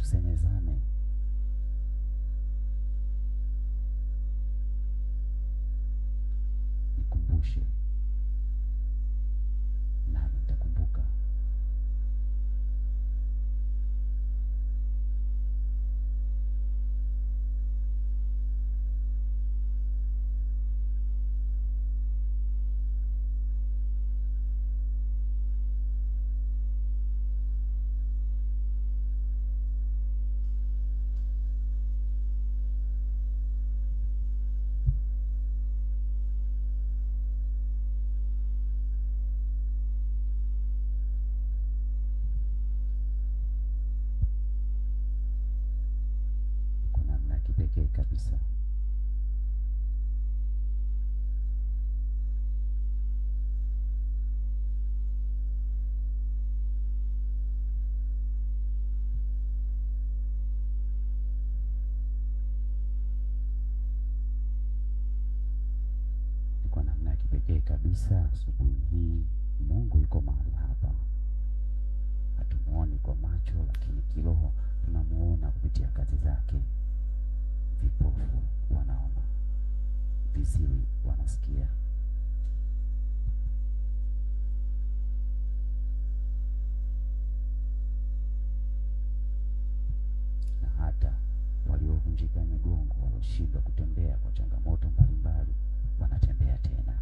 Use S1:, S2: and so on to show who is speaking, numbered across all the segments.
S1: tusemezane. Nikumbushe nami nitakumbuka. Kipekee kabisa. Kwa namna ya kipekee kabisa asubuhi hii Mungu yuko mahali hapa. Hatumuoni kwa macho, lakini kiroho tunamuona kupitia kazi zake. Vipofu wanaona, viziwi wanasikia. Na hata waliovunjika migongo, walioshindwa kutembea kwa changamoto mbalimbali, wanatembea tena.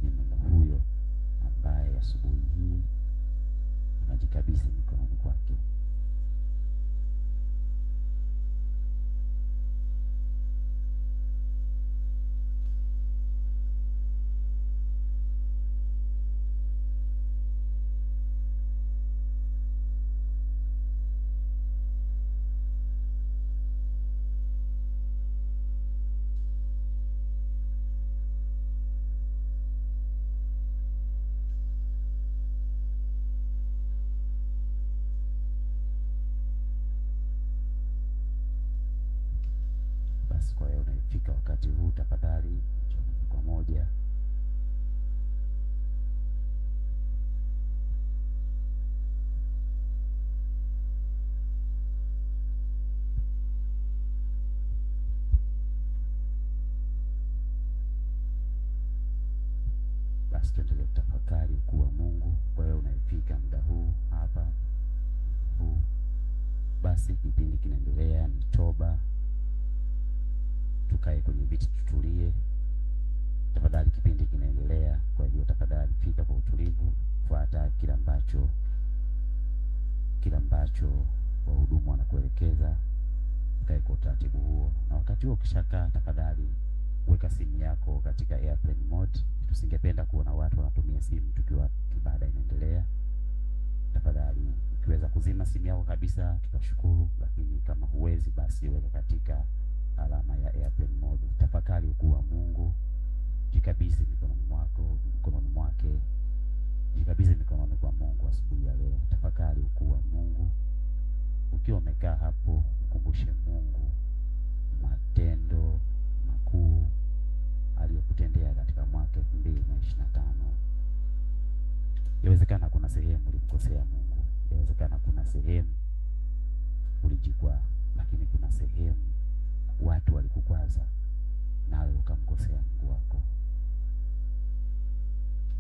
S1: Ni Mungu huyo ambaye asubuhi hii unajikabidhi mikononi kwake. Kwa hiyo unaifika wakati huu, tafadhali moja kwa moja basi tuendelee kutafakari ukuu wa Mungu. Kwa hiyo unaifika muda huu hapa huu, basi kipindi kinaendelea, ni toba. Tukae kwenye viti tutulie. Tafadhali kipindi kinaendelea, kwa hiyo tafadhali fika kwa utulivu, fuata kila ambacho wahudumu wanakuelekeza. Kae kwa utaratibu huo, na wakati huo ukishakaa, tafadhali weka simu yako katika airplane mode. Tusingependa kuona watu wanatumia simu tukiwa ibada inaendelea. Tafadhali ukiweza kuzima simu yako kabisa tutashukuru, lakini kama huwezi, basi weka katika alama ya airplane mode. Tafakari ukuu wa Mungu. Jikabidhi mikononi mwake. Jikabidhi mikononi kwa Mungu asubuhi ya leo. Tafakari ukuu wa Mungu. Ukiwa umekaa hapo, mkumbushe Mungu matendo makuu aliyokutendea katika mwaka 2025. Inawezekana kuna sehemu ulimkosea Mungu. Inawezekana kuna sehemu ulijikwaa, lakini kuna sehemu watu walikukwaza nawe ukamkosea Mungu wako.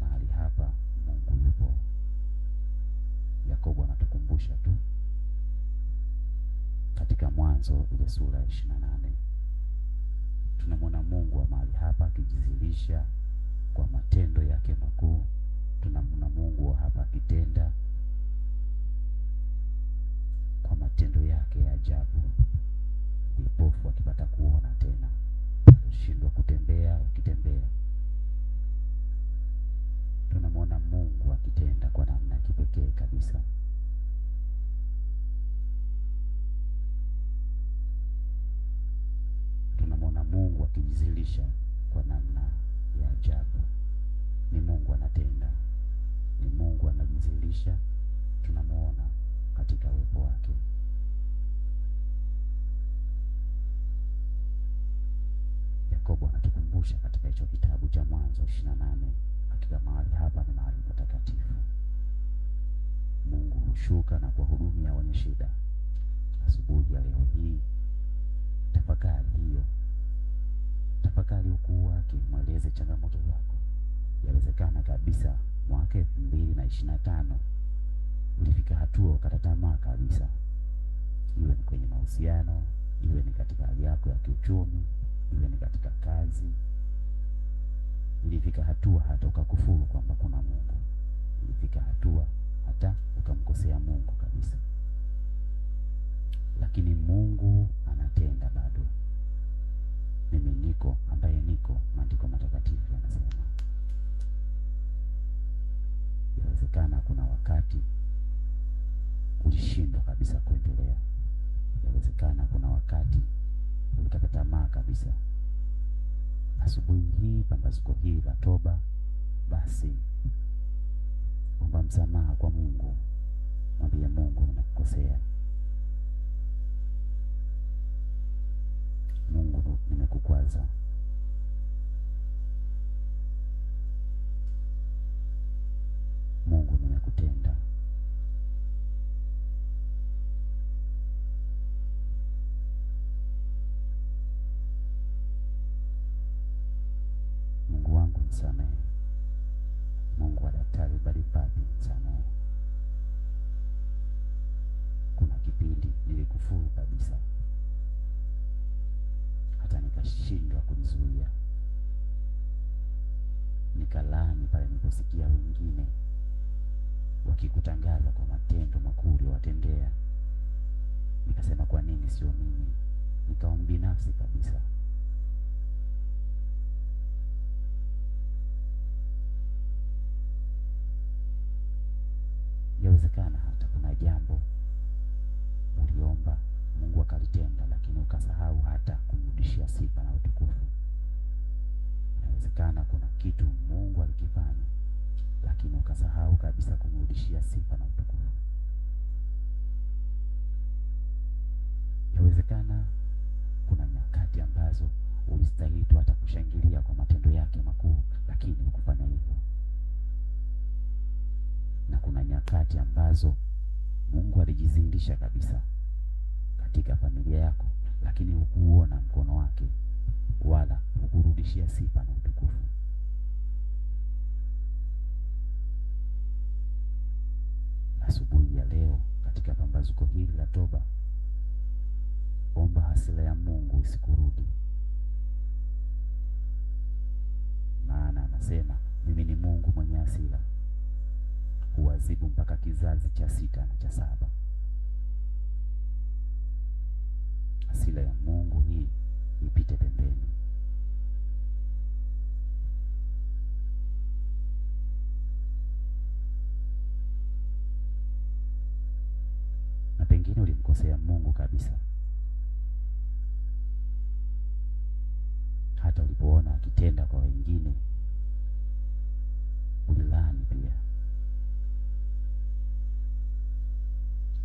S1: Mahali hapa Mungu yupo. Yakobo anatukumbusha tu katika Mwanzo ile sura ya 28. Tunamwona Mungu wa mahali hapa akijidhihirisha kwa matendo yake makuu. Tunamwona Mungu wa hapa akitenda kwa matendo yake ya ajabu. Vipofu wakipata kuona tena, shindwa kutembea ukitembea. Tunamwona Mungu akitenda kwa namna kipekee kabisa. Tunamwona Mungu akijidhihirisha kwa namna ya ajabu. Ni Mungu anatenda, ni Mungu anajidhihirisha. Tunamwona katika uwepo wake. Yakobo anatukumbusha katika hicho kitabu cha Mwanzo 28, hakika mahali hapa ni mahali patakatifu. Mungu kushuka na kuwahudumia wenye shida. Asubuhi ya leo hii tafakari hiyo, tafakari ukuu wake, mweleze changamoto zako. Yawezekana kabisa mwaka 2025 ulifika hatua ukata tamaa kabisa, iwe ni kwenye mahusiano, iwe ni katika hali yako ya kiuchumi, iwe ni katika kazi. Ilifika hatua hata ukakufuru kwamba kuna Mungu. Ilifika hatua hata ukamkosea Mungu kabisa. Lakini Mungu anatenda bado. Mimi niko ambaye niko, maandiko matakatifu yanasema. Yawezekana kuna wakati ulishindwa kabisa kuendelea. Yawezekana kuna wakati ulikata tamaa kabisa. Asubuhi hii, pambazuko hili la toba, basi omba msamaha kwa Mungu. Mwambie Mungu, nimekukosea. Mungu, nimekukwaza. Mungu, nimekutenda. Mungu wangu msamehe. Mungu wa Daktari Baribabi msamehe. Kuna kipindi nilikufuru kabisa, hata nikashindwa kujizuia. Nikalaani pale niliposikia wengine wakikutangaza kwa matendo makuu watendea. Nikasema kwa nini sio mimi? Nikawa binafsi kabisa. Yawezekana hata kuna jambo uliomba Mungu akalitenda, lakini ukasahau hata kumrudishia sifa na utukufu. Yawezekana kuna kitu Mungu alikifanya, lakini ukasahau kabisa kumrudishia sifa na utukufu. Yawezekana kuna nyakati ambazo ulistahili tu hata kushangilia kwa matendo yake makuu, lakini hukufanya hivyo. Na kuna nyakati ambazo Mungu alijidhihirisha kabisa katika familia yako, lakini hukuona mkono wake wala hukurudishia sifa na utukufu. Asubuhi ya leo katika pambazuko hili la toba, omba hasira ya Mungu isikurudi. Maana anasema, mimi ni Mungu mwenye hasira, huadhibu mpaka kizazi cha 6 na cha 7. Hasira ya Mungu hii ipite pembeni. Na pengine ulimkosea Mungu kabisa, hata ulipoona akitenda kwa wengine ulilaani pia.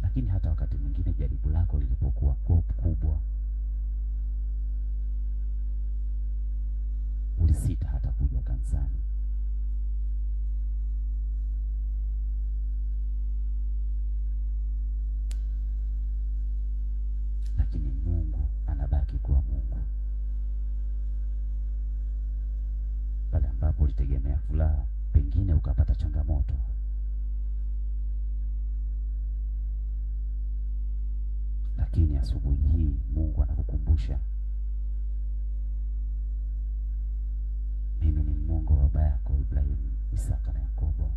S1: Lakini hata wakati mwingine jaribu lako lilipokuwa kubwa, ulisita hata kuja kanisani. Lakini Mungu anabaki kuwa Mungu. Pale ambapo ulitegemea furaha, pengine ukapata changamoto. Lakini asubuhi hii Mungu anakukumbusha, mimi ni Mungu wa baba yako Ibrahimu, Isaka na Yakobo.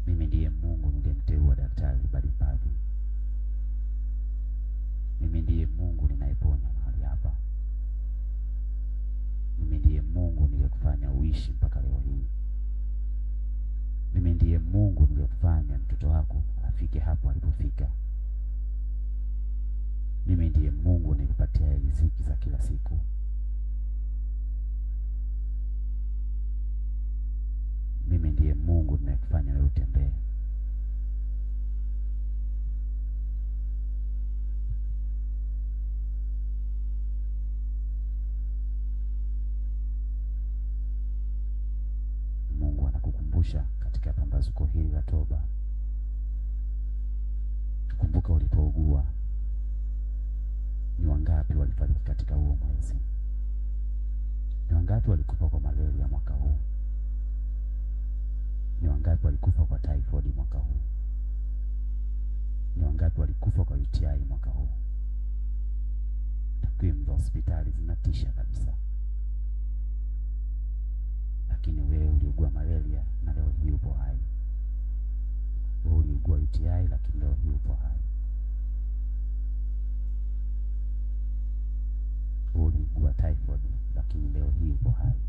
S1: Mimi ndiye Mungu niliyemteua Daktari Baribabi. Mimi ndiye Mungu ninayeponya mahali hapa. Mimi ndiye Mungu niliyekufanya uishi mpaka leo hii. Mimi ndiye Mungu niliyekufanya mtoto wako afike hapo alipofika. Mimi ndiye Mungu nilikupatia riziki za kila siku. Mimi ndiye Mungu ninayekufanya wewe utembee. Mungu anakukumbusha katika pambazuko hili la toba. Kumbuka ulipougua, ni wangapi walifariki katika huo mwezi? Ni wangapi walikufa kwa malaria mwaka huu? Ni wangapi walikufa kwa typhoid mwaka huu? Ni wangapi walikufa kwa UTI mwaka huu? Takwimu za hospitali zinatisha kabisa. Lakini wewe uliugua malaria na leo hii upo hai. Wewe uliugua UTI lakini leo hii upo hai. Wewe uliugua typhoid lakini leo hii upo hai.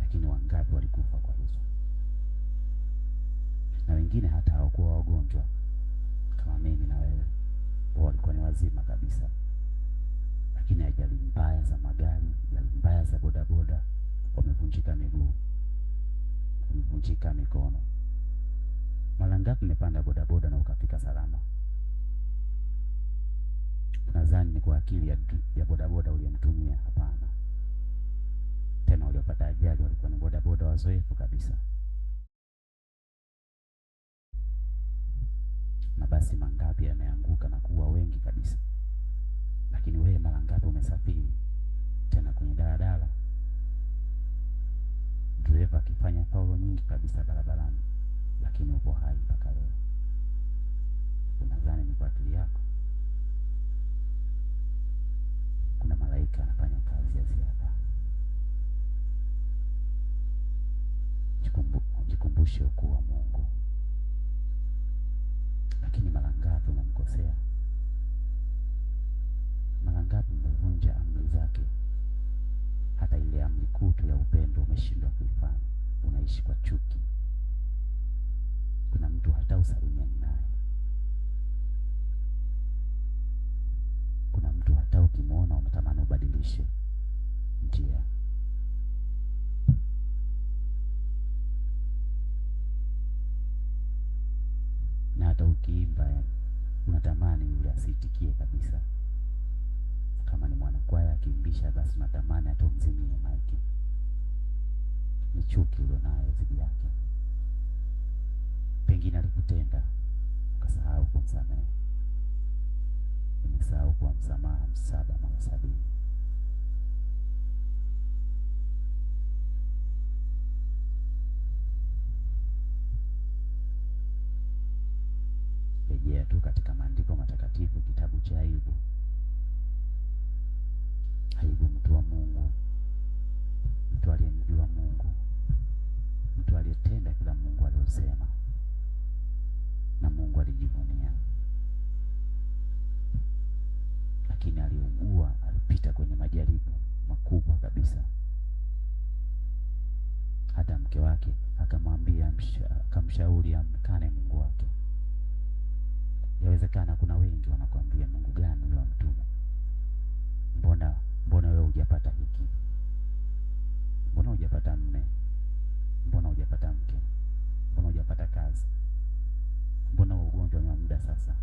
S1: Lakini wangapi walikufa kwa hizo? Na wengine hata hawakuwa wagonjwa kama mimi na wewe. Wao walikuwa ni wazima kabisa. Lakini ajali mbaya za magari, ajali mbaya za bodaboda, wamevunjika miguu, wamevunjika mikono. Mara ngapi umepanda bodaboda na ukafika salama? Nadhani ni kwa akili ya bodaboda uliyemtumia? Hapana. Tena waliopata ajali walikuwa ni bodaboda wazoefu kabisa. Mabasi mangapi yameanguka na kuua wengi kabisa. Lakini wewe mara ngapi umesafiri tena kwenye daladala, dereva akifanya paulo nyingi kabisa barabarani, lakini upo hai mpaka leo? Unadhani ni kwa akili yako? Kuna malaika anafanya kazi ya ziada. Jikumbushe ukuu wa Mungu. Lakini mara ngapi umemkosea? Mara ngapi umevunja amri zake? Hata ile amri kuu tu ya upendo umeshindwa kuifanya. Unaishi kwa chuki. Kuna mtu hata usalimiani naye. Kuna mtu hata ukimwona unatamani ubadilishe njia. Na hata ukiimba unatamani yule asitikie kabisa. Kama ni mwanakwaya akiimbisha, basi unatamani hata umzimie maiki. Ni chuki ulionayo dhidi yake. Pengine alikutenda ukasahau kumsamehe. Umesahau kwa msamaha 7 mara 70. Rejea tu katika maandiko matakatifu, kitabu cha Ayubu. Ayubu, mtu wa Mungu, mtu aliyemjua Mungu, mtu aliyetenda kila Mungu aliyosema, na Mungu alijivunia. Lakini aliugua, alipita kwenye majaribu makubwa kabisa. Hata mke wake akamwambia, akamshauri amkane Mungu wake. Yawezekana kuna wengi wanakuambia, Mungu gani yule wa mtume? Mbona wewe hujapata hiki? Mbona hujapata mme? Mbona hujapata mke? Mbona hujapata kazi? Mbona ugonjwa ni wa muda sasa?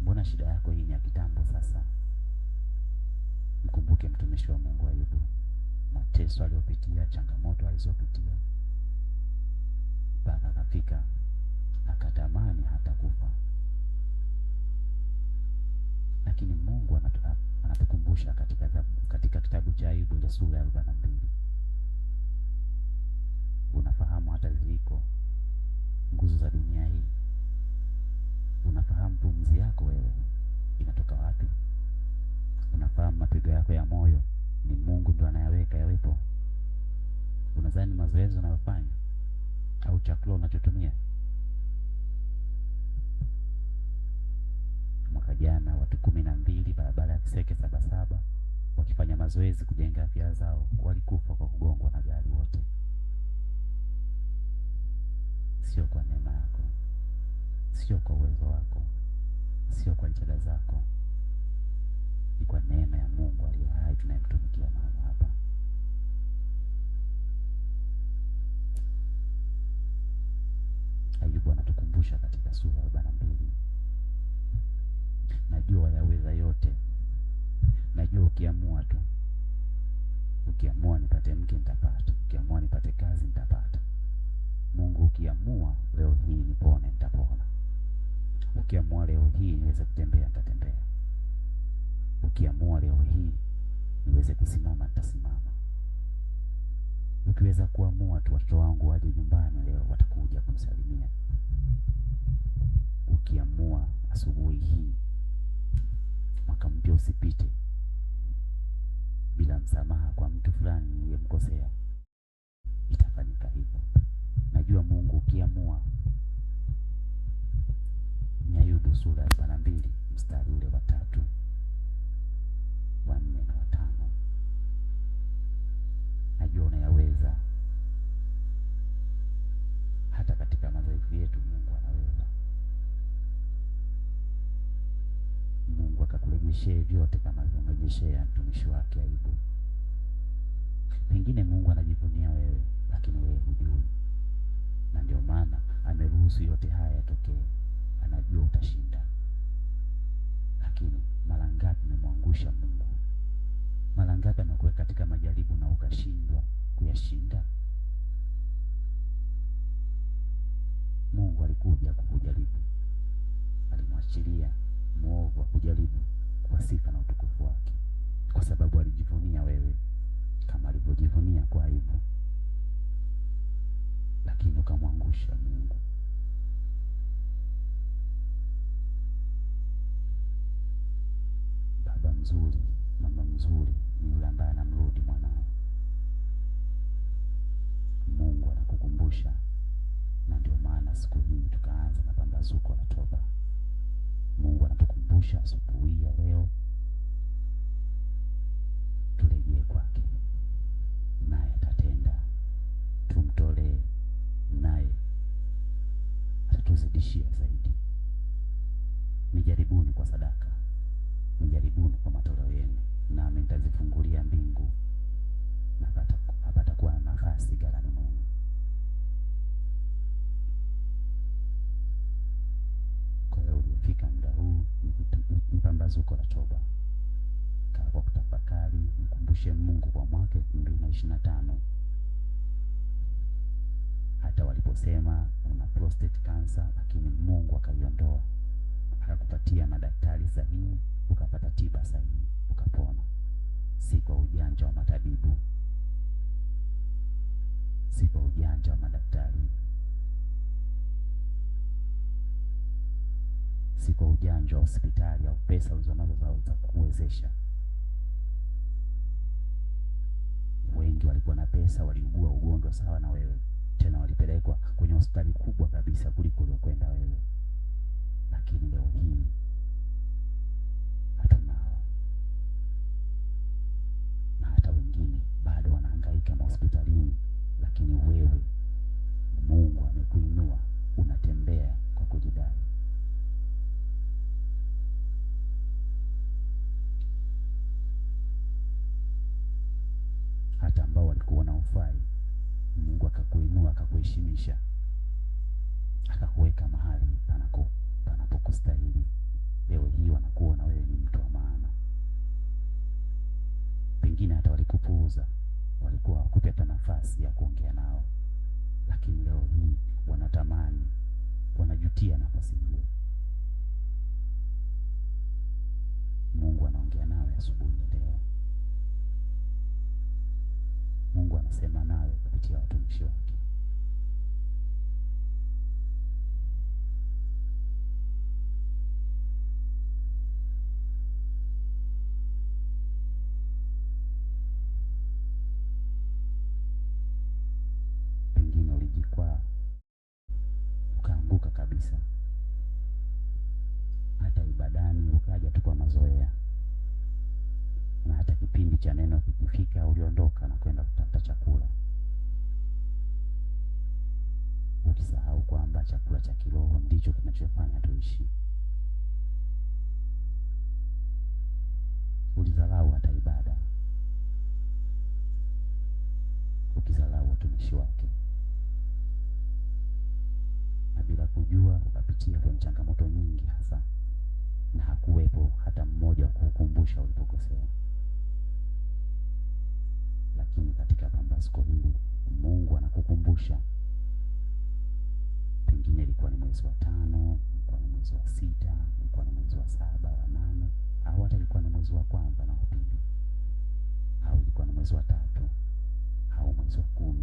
S1: Mbona shida yako hii ni ya kitambo sasa? Mkumbuke mtumishi wa Mungu Ayubu, mateso aliyopitia, changamoto alizopitia, mpaka akafika akatamani hata kufa. Lakini Mungu anatukumbusha katika kitabu cha Ayubu ile sura ya 42. Unafahamu hata ziliko nguzo za dunia hii? Unafahamu pumzi yako wewe inatoka wapi? Unafahamu mapigo yako ya moyo ni Mungu ndo anayaweka yawepo? Unadhani mazoezi unayofanya au chakula unachotumia? Mwaka jana watu 12 barabara ya Kiseke Sabasaba wakifanya mazoezi kujenga afya zao walikufa kwa kugongwa na gari wote. Sio kwa neema yako, sio kwa uwezo wako, sio kwa jitihada zako. Ni kwa neema ya Mungu aliye hai tunayemtumikia mahali hapa. Ayubu anatukumbusha katika sura ya 42. Najua yaweza yote. Najua ukiamua tu. Ukiamua nipate mke nitapata. Ukiamua nipate kazi nitapata. Mungu ukiamua leo hii nipone nitapona. Ukiamua leo hii niweze kutembea, nitatembea. Ukiamua leo hii niweze kusimama, nitasimama. Ukiweza kuamua tu watoto wangu waje nyumbani leo, watakuja kumsalimia. Ukiamua asubuhi hii mwaka mpya usipite bila msamaha kwa mtu fulani niliyemkosea, itafanyika hivyo. Najua Mungu ukiamua. Ni Ayubu sura ya 42 mstari ule wa 3, wa 4 na wa 5. Najua unayaweza. Hata katika madhaifu yetu Mungu anaweza. Mungu akakurejeshea vyote kama alivyomrejeshea mtumishi wake Ayubu. Pengine Mungu anajivunia wewe, lakini wewe hujui. Na ndio maana ameruhusu yote haya yatokee. Anajua utashinda. Lakini mara ngapi umemwangusha Mungu? Mara ngapi amekuweka katika majaribu na ukashindwa kuyashinda? Mungu alikuja kukujaribu. Alimwachilia mwovu akujaribu kwa sifa na utukufu wake, kwa sababu alijivunia wewe kama alivyojivunia kwa Ayubu. Lakini ukamwangusha Mungu. Baba mzuri, mama mzuri ni yule ambaye anamrudi mwanae. Mungu anakukumbusha, na ndio maana siku hii tukaanza na pambazuko la toba. Mungu anatukumbusha asubuhi ya leo turejee kwake, naye atatenda. Tumtolee, naye atatuzidishia zaidi. Nijaribuni kwa sadaka, nijaribuni kwa matoleo yenu, nami nitazifungulia mbingu na hapatakuwa na nafasi ghalani mwenu. Kwa hiyo ulifika muda huu mpambazuko la toba. Kaa kwa kutafakari, mkumbushe Mungu kwa mwaka 2025. Hata waliposema una prostate cancer, lakini Mungu akaiondoa. Akakupatia madaktari sahihi, ukapata tiba sahihi, ukapona. Si kwa ujanja wa matabibu, si kwa ujanja wa madaktari, si kwa ujanja wa hospitali au pesa ulizonazo za kuwezesha. Wengi walikuwa na pesa, waliugua ugonjwa sawa na wewe, tena walipelekwa kwenye hospitali kubwa kabisa kuliko uliokwenda wewe. Lakini leo hii hatunao, na hata wengine bado wanahangaika hospitalini. Lakini wewe, Mungu amekuinua, unatembea kwa kujidai. Hata ambao walikuwa na ufai, Mungu akakuinua, akakuheshimisha, akakuweka mahali panapokustahili. Leo hii wanakuona wewe ni mtu wa maana. Pengine hata walikupuuza, walikuwa hawakupata nafasi ya kuongea nao, lakini leo hii wanatamani, wanajutia nafasi hiyo. Mungu anaongea nawe asubuhi leo. Mungu anasema nawe kupitia watumishi wake. Pengine ulijikwaa ukaanguka kabisa, hata ibadani ukaja tu kwa mazoea, na hata kipindi cha neno kikifika uliondoka na kwenda kutafuta chakula, ukisahau kwamba chakula cha kiroho ndicho kinachofanya tuishi. Ulidharau hata ibada, ukidharau watumishi wake, na bila kujua ukapitia kwenye changamoto nyingi hasa, na hakuwepo hata mmoja kukukumbusha ulipokosea. Lakini katika pambazuko hili Mungu anakukumbusha. Pengine ulikuwa ni mwezi wa 5, ulikuwa ni mwezi wa 6, ulikuwa ni mwezi wa 7, wa 8, au hata ilikuwa ni mwezi wa kwanza na wa pili, au ilikuwa ni mwezi wa 3, au mwezi wa 10,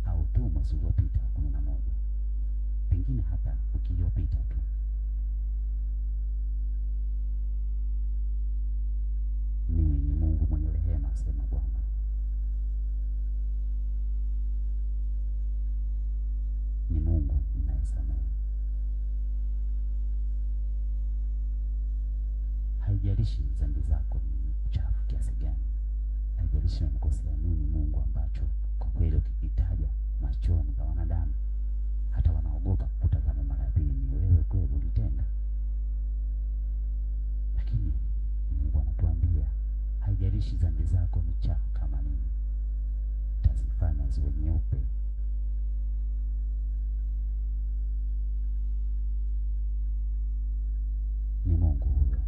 S1: au tu mwezi uliopita wa 11, pengine hata wiki iliyopita tu. Mimi ni Mungu mwenye rehema, asema Bwana. Ni Mungu ninayesamehe. Haijalishi dhambi zako ni chafu kiasi gani, haijalishi umekosea nini Mungu ambacho kwa kweli ukikitaja machoni pa wanadamu hata wanaogopa kutazama mara ya pili, ni wewe kweli ulitenda. Lakini Mungu anatuambia haijalishi dhambi zako ni chafu kama nini, tazifanya ziwe nyeupe. Ni Mungu huyo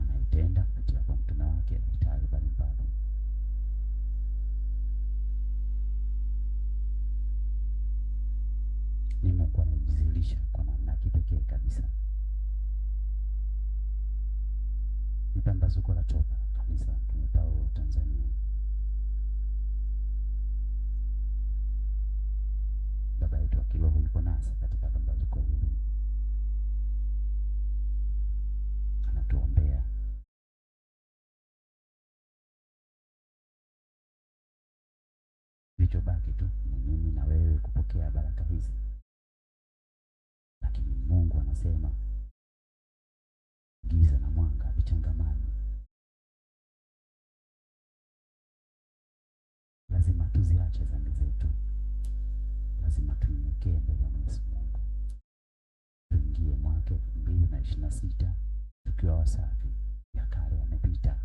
S1: anayetenda kupitia kwa mtume wake Daktari Barnaba. Ni Mungu anayejizilisha kwa namna ya kipekee kabisa. Ni pambazuko la toba kanisa Mtume Paulo Tanzania. Baba yetu wa kiroho yuko nasi katika pambazuko hili, anatuombea. Kilichobaki tu ni mimi na wewe kupokea baraka hizi. Lakini Mungu anasema giza na mwanga vichangamani. Lazima tuziache dhambi zetu, lazima tunyenyekee mbele ya Mwenyezi Mungu, tuingie mwaka 2026 tukiwa wasafi. Ya kale yamepita,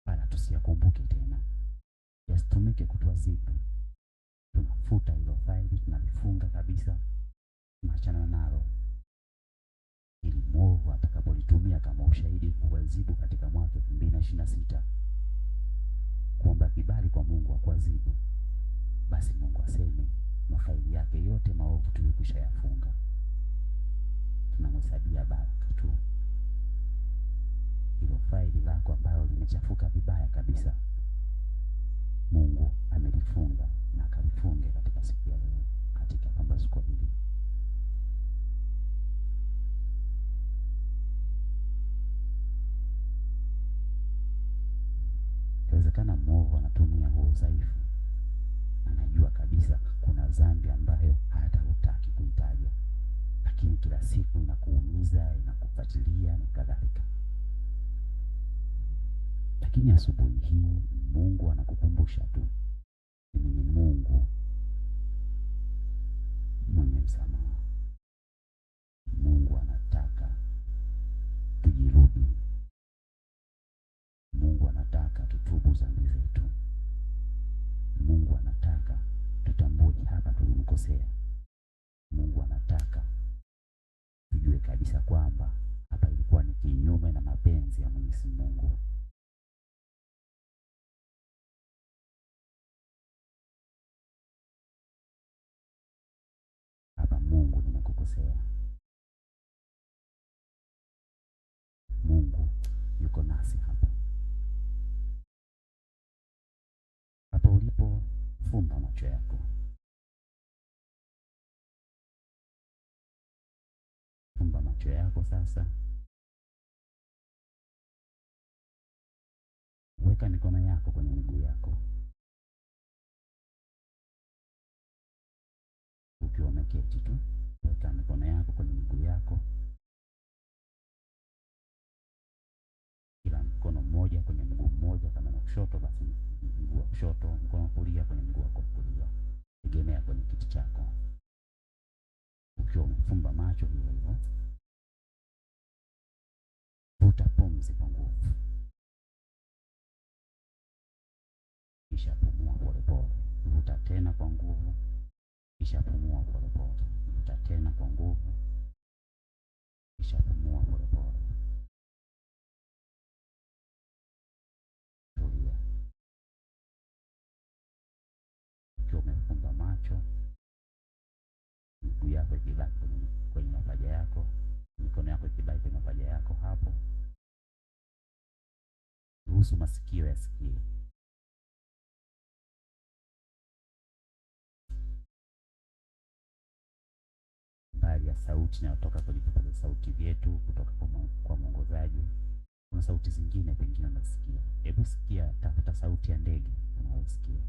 S1: wala tusiyakumbuke tena, yasitumike kutuadhibu. Tunafuta hilo faili, tunalifunga kabisa, tunachana nalo, ili mwovu atakapolitumia kama ushahidi kuadhibu katika mwaka 2026, kuomba kibali kwa Mungu wa kuadhibu, basi Mungu aseme mafaili yake yote maovu tulikwisha yafunga, tunamhesabia baraka tu. Hilo faili lako ambalo limechafuka vibaya kabisa, Mungu amelifunga na akalifunge katika siku ya leo katika pambazuko hili. Inawezekana mwovu anatumia huo udhaifu, anajua kabisa kuna dhambi ambayo hata hutaki kuitaja, lakini kila siku inakuumiza, inakufuatilia na kadhalika. Lakini asubuhi hii Mungu anakukumbusha tu, mimi ni Mungu mwenye msamaha. Mungu anataka tujirudi. Mungu anataka tutubu dhambi zetu. Mungu anataka tutambue hapa tulimkosea. Mungu anataka tujue kabisa kwamba hapa ilikuwa ni kinyume na mapenzi ya Mwenyezi Mungu. Hapa Mungu, nimekukosea. Mungu yuko nasi hapa. Hapo ulipo, fumba macho yako. Fumba macho yako sasa. Weka mikono yako kwenye miguu yako. Ukiwa umeketi tu, weka mikono yako kwenye miguu yako. Kila mkono mmoja kwenye mguu mmoja, kama na kushoto basi mguu wa kushoto, mkono wa kulia kwenye mguu wa kulia. Egemea kwenye kiti chako. Ukiwa umefumba macho hivyo hivyo. Vuta pumzi kwa nguvu. Kisha pumua polepole. Vuta tena kwa nguvu. Kisha pumua polepole. Vuta tena kwa nguvu. Kisha pumua polepole. Tulia. Ukiwa umefumba macho, miguu yako ikibaki kwenye mapaja yako, mikono yako ikibaki kwenye mapaja yako hapo. Ruhusu masikio yasikie. Mbali ya sauti inayotoka kwenye vipaza sauti vyetu kutoka kwa mwongozaji, kuna sauti zingine pengine unasikia. Hebu sikia, tafuta sauti ya ndege unayosikia.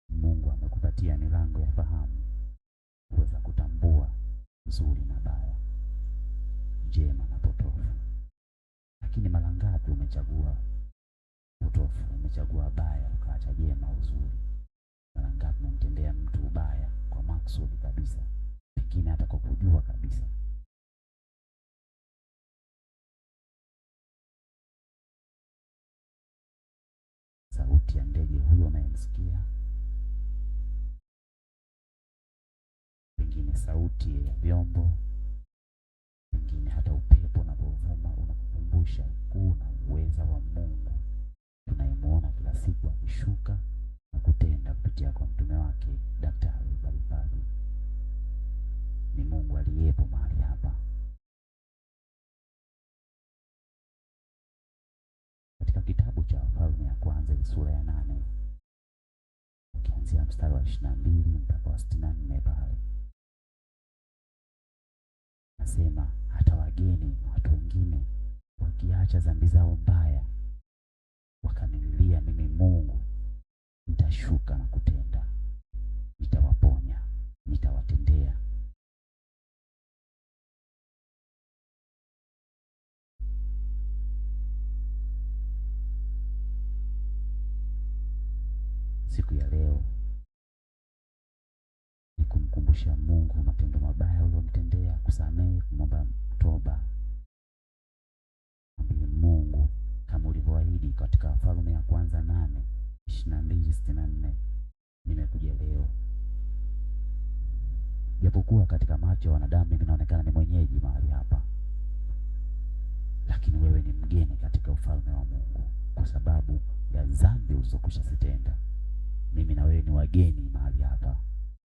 S1: Mungu amekupatia milango ya fahamu kuweza kutambua zuri na baya, jema na potofu. Lakini mara ngapi umechagua potofu, umechagua baya ukaacha jema uzuri? Mara ngapi umemtendea mtu ubaya kwa maksudi kabisa, pengine hata kwa kujua kabisa? Sauti ya ndege huyo unayemsikia, pengine sauti ya vyombo, pengine hata upepo unapovuma unakukumbusha ukuu na uweza wa Mungu tunayemuona kila siku akishuka na kutenda kupitia kwa mtume wake Daktari Balibali. Ni Mungu aliyepo mahali hapa. Katika kitabu cha Wafalme ya Kwanza sura ya 8 ukianzia mstari wa 22 mpaka wa 64 pale nasema, hata wageni na watu wengine wakiacha dhambi zao mbaya wakanililia mimi, Mungu nitashuka na kutenda, nitawaponya, nitawatendea. Siku ya leo ni kumkumbusha Mungu matendo mabaya uliyomtendea, kusamehe, kumwomba toba. Mwambie Mungu kama ulivyoahidi katika Wafalme ya Kwanza 8:22-64, nimekuja leo. Japokuwa katika macho ya wanadamu mimi naonekana ni mwenyeji mahali hapa, lakini wewe ni mgeni katika ufalme wa Mungu kwa sababu ya dhambi ulizokwisha zitenda. Mimi na wewe ni wageni mahali hapa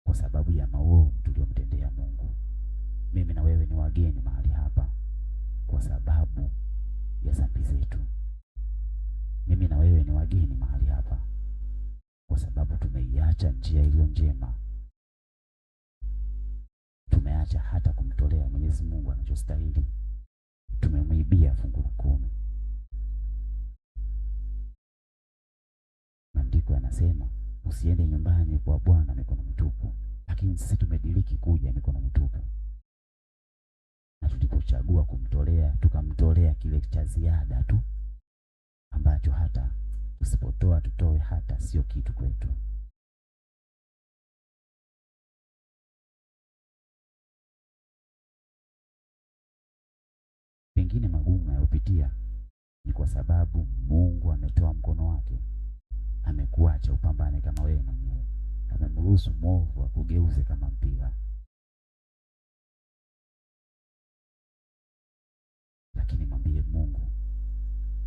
S1: kwa sababu ya maovu tuliyomtendea Mungu. Mimi na wewe ni wageni mahali hapa kwa sababu ya dhambi zetu. Mimi na wewe ni wageni mahali hapa kwa sababu tumeiacha njia iliyo njema. Tumeacha hata kumtolea Mwenyezi Mungu anachostahili. Tumemwibia fungu la 10. Maandiko yanasema usiende nyumbani kwa Bwana mikono mitupu, lakini sisi tumediriki kuja mikono mitupu. Na tulipochagua kumtolea, tukamtolea kile cha ziada tu ambacho hata tusipotoa tutoe hata sio kitu kwetu. Pengine magumu yanayopitia ni kwa sababu Mungu ametoa mkono wake, amekuacha upambane kama wewe mwenyewe, amemruhusu mwovu akugeuze kama mpira. Lakini mwambie Mungu,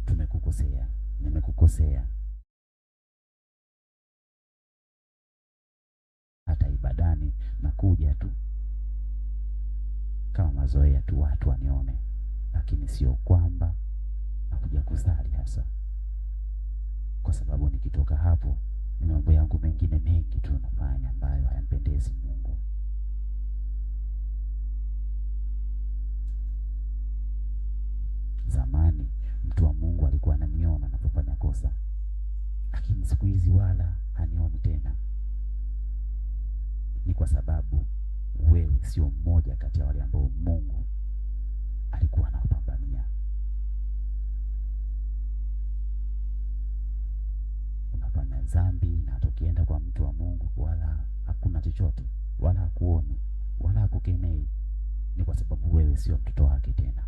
S1: tumekukosea, nimekukosea. Hata ibadani nakuja tu kama mazoea tu, watu wanione, lakini sio kwamba nakuja kusali hasa, kwa sababu nikitoka hapo ni mambo yangu mengine mengi tu nafanya ambayo hayampendezi Mungu. Zamani mtu wa Mungu alikuwa ananiona ninapofanya kosa, lakini siku hizi wala hanioni tena. Ni kwa sababu wewe sio mmoja kati ya wale ambao Mungu alikuwa anawapambania. Unafanya dhambi na tukienda kwa mtu wa Mungu wala hakuna chochote, wala hakuoni, wala hakukemei. Ni kwa sababu wewe sio mtoto wake tena.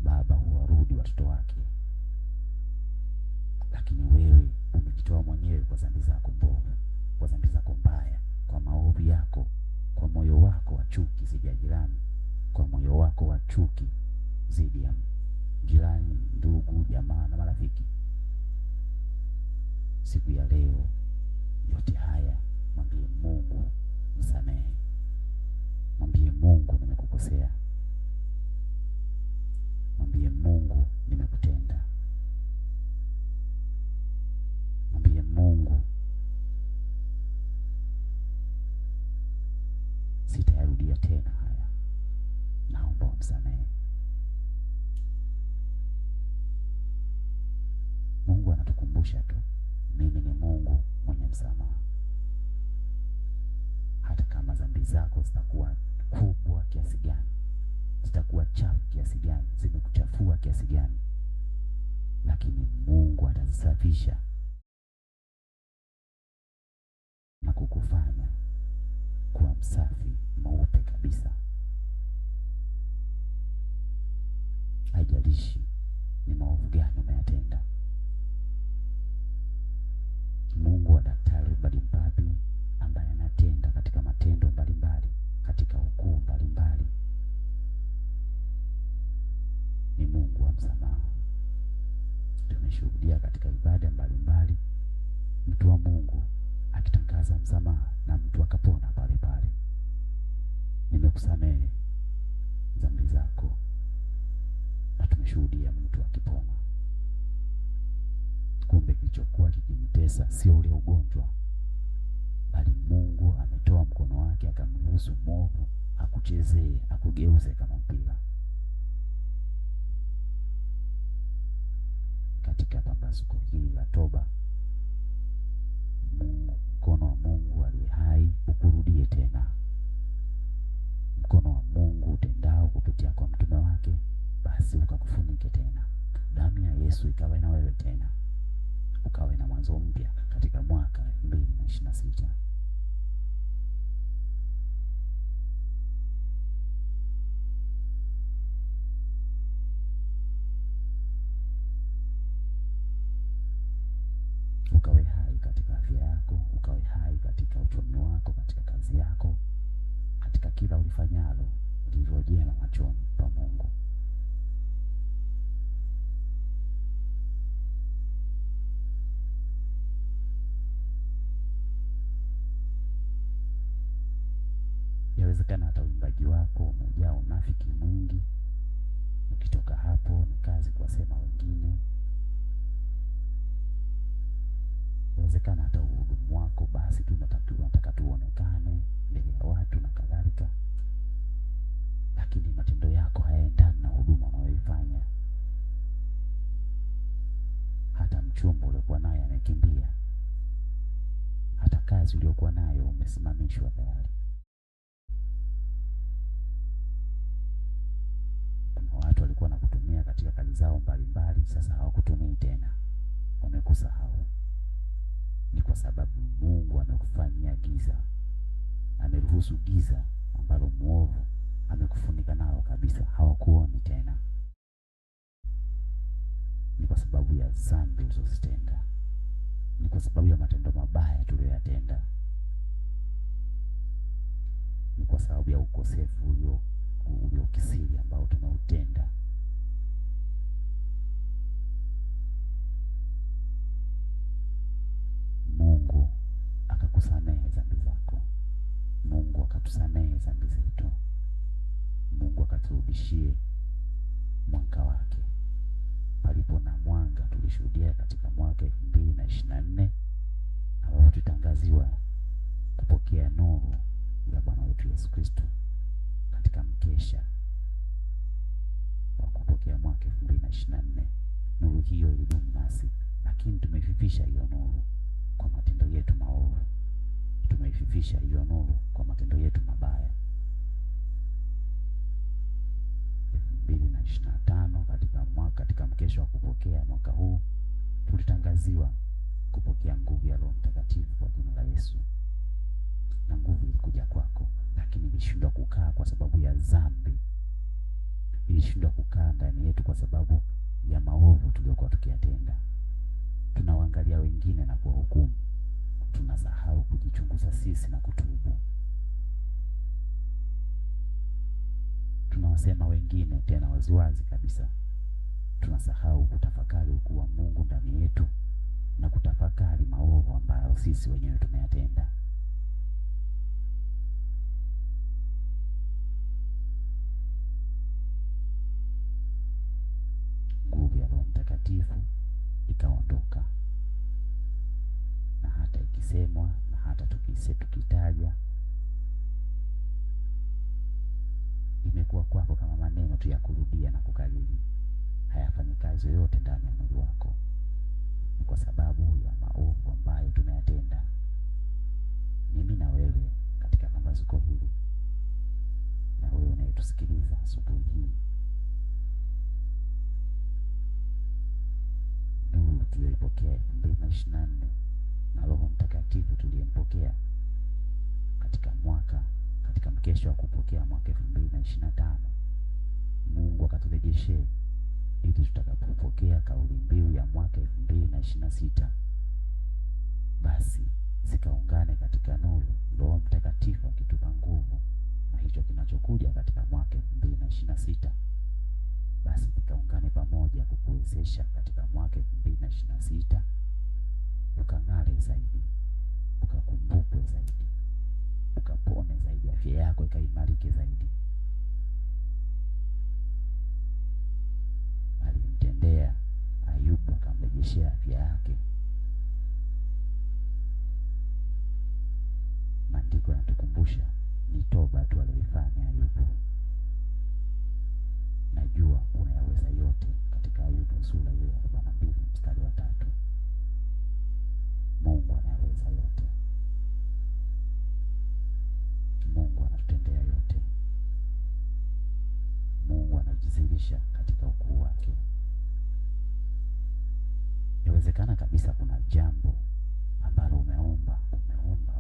S1: Baba huwarudi watoto wake, lakini wewe umejitoa mwenyewe kwa dhambi zako mbovu, kwa dhambi zako mbaya, kwa maovu yako, kwa moyo wako wa chuki dhidi ya jirani. kwa moyo wako wa chuki dhidi ya jirani, ndugu, jamaa na marafiki. Siku ya leo yote haya mwambie Mungu msamehe. Mwambie Mungu nimekukosea. Mwambie Mungu nimekutenda. Mwambie Mungu sitayarudia tena haya. Naomba umsamehe. Mungu anatukumbusha tu, mimi ni Mungu mwenye msamaha. Hata kama dhambi zako zitakuwa kubwa kiasi gani, zitakuwa chafu kiasi gani, zimekuchafua kiasi gani, lakini Mungu atazisafisha na kukufanya kuwa msafi, mweupe kabisa. Haijalishi ni maovu gani umeyatenda. Mungu wa Daktari Robert Mpapi, ambaye anatenda katika matendo mbalimbali, katika ukuu mbalimbali, ni Mungu wa msamaha. Tumeshuhudia katika ibada mbalimbali mtu wa Mungu akitangaza msamaha na mtu akapona pale pale. Nimekusamehe dhambi zako, na tumeshuhudia mtu akipona. Kumbe kilichokuwa kikimtesa sio ule ugonjwa, bali Mungu ametoa mkono wake akamruhusu mwovu akuchezee, akugeuze kama mpira. Katika pambazuko hili la toba, mkono wa Mungu aliye hai ukurudie tena. Mkono wa Mungu utendao kupitia kwa mtume wake, basi ukakufunike tena. Damu ya Yesu ikawe na wewe tena, ukawe na mwanzo mpya katika mwaka 2026. Ukawe hai katika afya yako, ukawe hai katika uchumi wako, katika kazi yako, katika kila ulifanyalo lililo jema machoni pa Mungu. Yawezekana hata uimbaji wako umejaa unafiki mwingi. Ukitoka hapo ni kazi kuwasema wengine. Yawezekana hata uhudumu wako basi tu unataka tuonekane mbele ya watu na kadhalika, lakini matendo yako hayaendani na huduma unayoifanya. Hata mchumba uliokuwa naye amekimbia, hata kazi uliokuwa nayo umesimamishwa tayari. Watu walikuwa nakutumia katika kazi zao mbalimbali, sasa hawakutumii tena, wamekusahau. Ni kwa sababu Mungu amekufanyia giza, ameruhusu giza ambalo muovu amekufunika nalo kabisa, hawakuoni tena. Ni kwa sababu ya dhambi ulizozitenda, ni kwa sababu ya matendo mabaya tuliyoyatenda, ni kwa sababu ya ukosefu uliokisiri ambao tunautenda. Mungu akakusamehe dhambi zako. Mungu akatusamehe dhambi zetu. Mungu akaturudishie mwanga wake. Palipo na mwanga, tulishuhudia katika mwaka 2024 ambapo tutangaziwa kupokea nuru ya Bwana wetu Yesu Kristo katika mkesha wa kupokea mwaka 2024. Nuru hiyo ilidumu nasi, lakini tumeififisha hiyo nuru kwa matendo yetu maovu. Tumeififisha hiyo nuru kwa matendo yetu mabaya. 2025 katika mkesha wa kupokea mwaka huu tulitangaziwa kupokea nguvu ya Roho Mtakatifu kwa jina la Yesu. Na nguvu ilikuja kwako, lakini ilishindwa kukaa kwa sababu ya dhambi. Ilishindwa kukaa ndani yetu kwa sababu ya maovu tuliyokuwa tukiyatenda. Tunawaangalia wengine na kuwahukumu. Tunasahau kujichunguza sisi na kutubu. tunawasema wengine tena waziwazi kabisa. Tunasahau kutafakari ukuu wa Mungu ndani yetu na kutafakari maovu ambayo sisi wenyewe tumeyatenda. Nguvu ya Roho Mtakatifu ikaondoka, na hata ikisemwa na hata tukitaja, imekuwa kwako kama maneno tu ya kurudia na kukariri, hayafanyi kazi yoyote ndani ya mwili wako. Ni kwa sababu ya maovu ambayo tumeyatenda, mimi na wewe, katika pambazuko hili, na wewe unayetusikiliza asubuhi hii. Nuru tuliyoipokea 2024 na Roho Mtakatifu tuliyempokea katika mkesho wa kupokea mwaka 2025, Mungu akaturejeshe ili tutakapopokea kauli mbiu ya mwaka 2026 basi zikaungane katika nuru, Roho Mtakatifu akitupa nguvu, na hicho kinachokuja katika mwaka 2026 basi zikaungane pamoja kukuwezesha katika mwaka 2026 ukang'are zaidi, ukakumbukwe zaidi, ukapone zaidi, afya yako ikaimarike zaidi. Alimtendea Ayubu, akamrejeshea afya yake. Maandiko yanatukumbusha ni toba tu aliyofanya Ayubu. Najua unayaweza yote, katika Ayubu sura ya 42 mstari wa 3. Mungu anaweza yote. Mungu anatutendea yote. Mungu anajidhihirisha katika ukuu wake. Inawezekana kabisa kuna jambo ambalo umeomba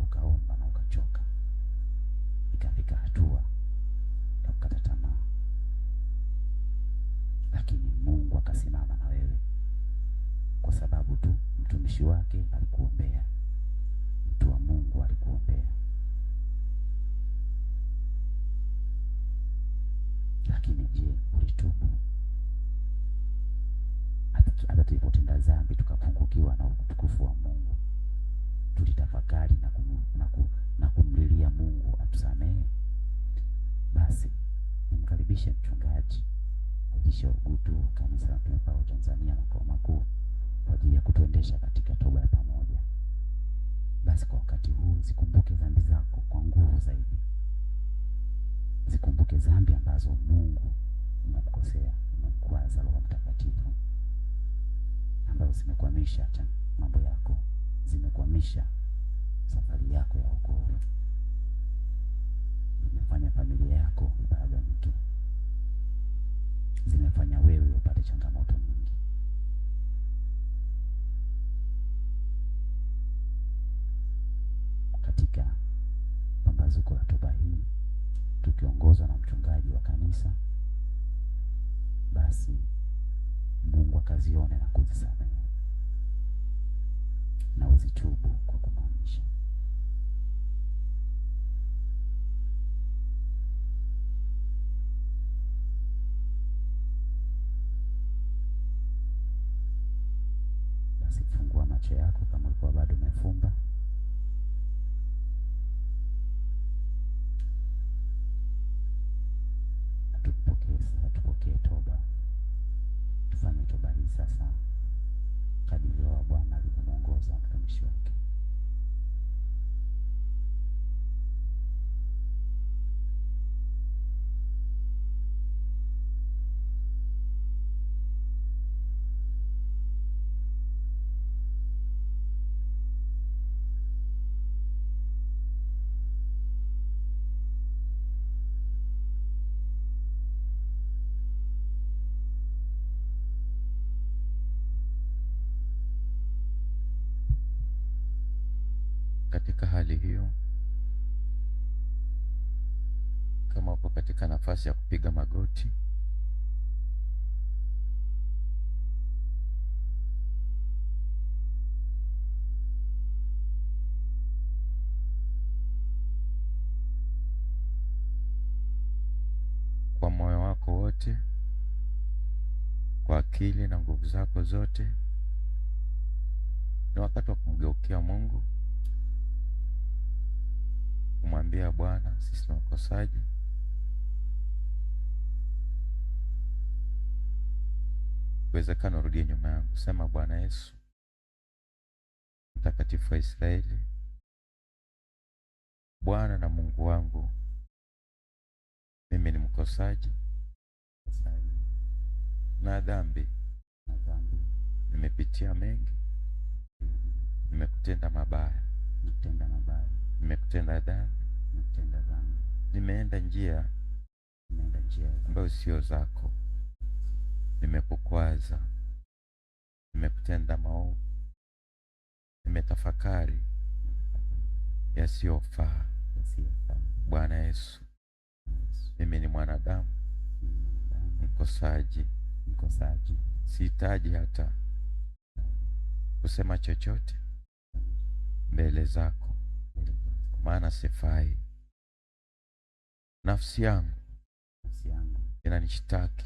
S1: ukaomba na ukachoka, ikafika hatua ya kukata tamaa, lakini Mungu akasimama na wewe kwa sababu tu mtumishi wake alikuombea, mtu wa Mungu alikuombea. Lakini je, ulitubu? Hata tulipotenda dhambi tukapungukiwa na utukufu wa Mungu, tulitafakari na kumlilia Mungu atusamehe? Basi nimkaribishe mchungaji Elisha Ugutu wa kanisa la Mtume Paulo Tanzania makao makuu kwa ajili ya kutuendesha katika toba ya pamoja. Basi kwa wakati huu zikumbuke dhambi zako kwa nguvu zaidi. Zikumbuke dhambi ambazo Mungu umemkosea, umemkwaza Roho Mtakatifu, ambazo zimekwamisha mambo yako, zimekwamisha safari yako ya wokovu, zimefanya familia yako ibadilike, zimefanya wewe upate changamoto nyingi. Katika pambazuko la toba hii, tukiongozwa na mchungaji wa kanisa, basi Mungu akazione na kuzisamehe na uzitubu kwa kumaanisha. Basi fungua macho yako kama ulikuwa bado umefumba. Tupokee toba. Tufanye toba hii sasa kadiri wa Bwana alivyomuongoza mtumishi wake.
S2: Katika hali hiyo, kama upo katika nafasi ya kupiga magoti, kwa moyo zote, kwa akili na nguvu zako zote. Ni wakati wa kumgeukia Mungu, kumwambia Bwana, sisi ni wakosaji. Uwezekano urudie nyuma yangu, sema: Bwana Yesu, mtakatifu wa Israeli, Bwana na Mungu wangu, mimi ni mkosaji na dhambi. Nimepitia mengi, nimekutenda mabaya, nimekutenda dhambi, nimeenda njia ambayo sio zako, nimekukwaza, nimekutenda maovu, nimetafakari yasiyofaa. Bwana Yesu, mimi ni mwanadamu mkosaji. Sihitaji hata kusema chochote mbele zako, maana sifai. Nafsi yangu inanishtaki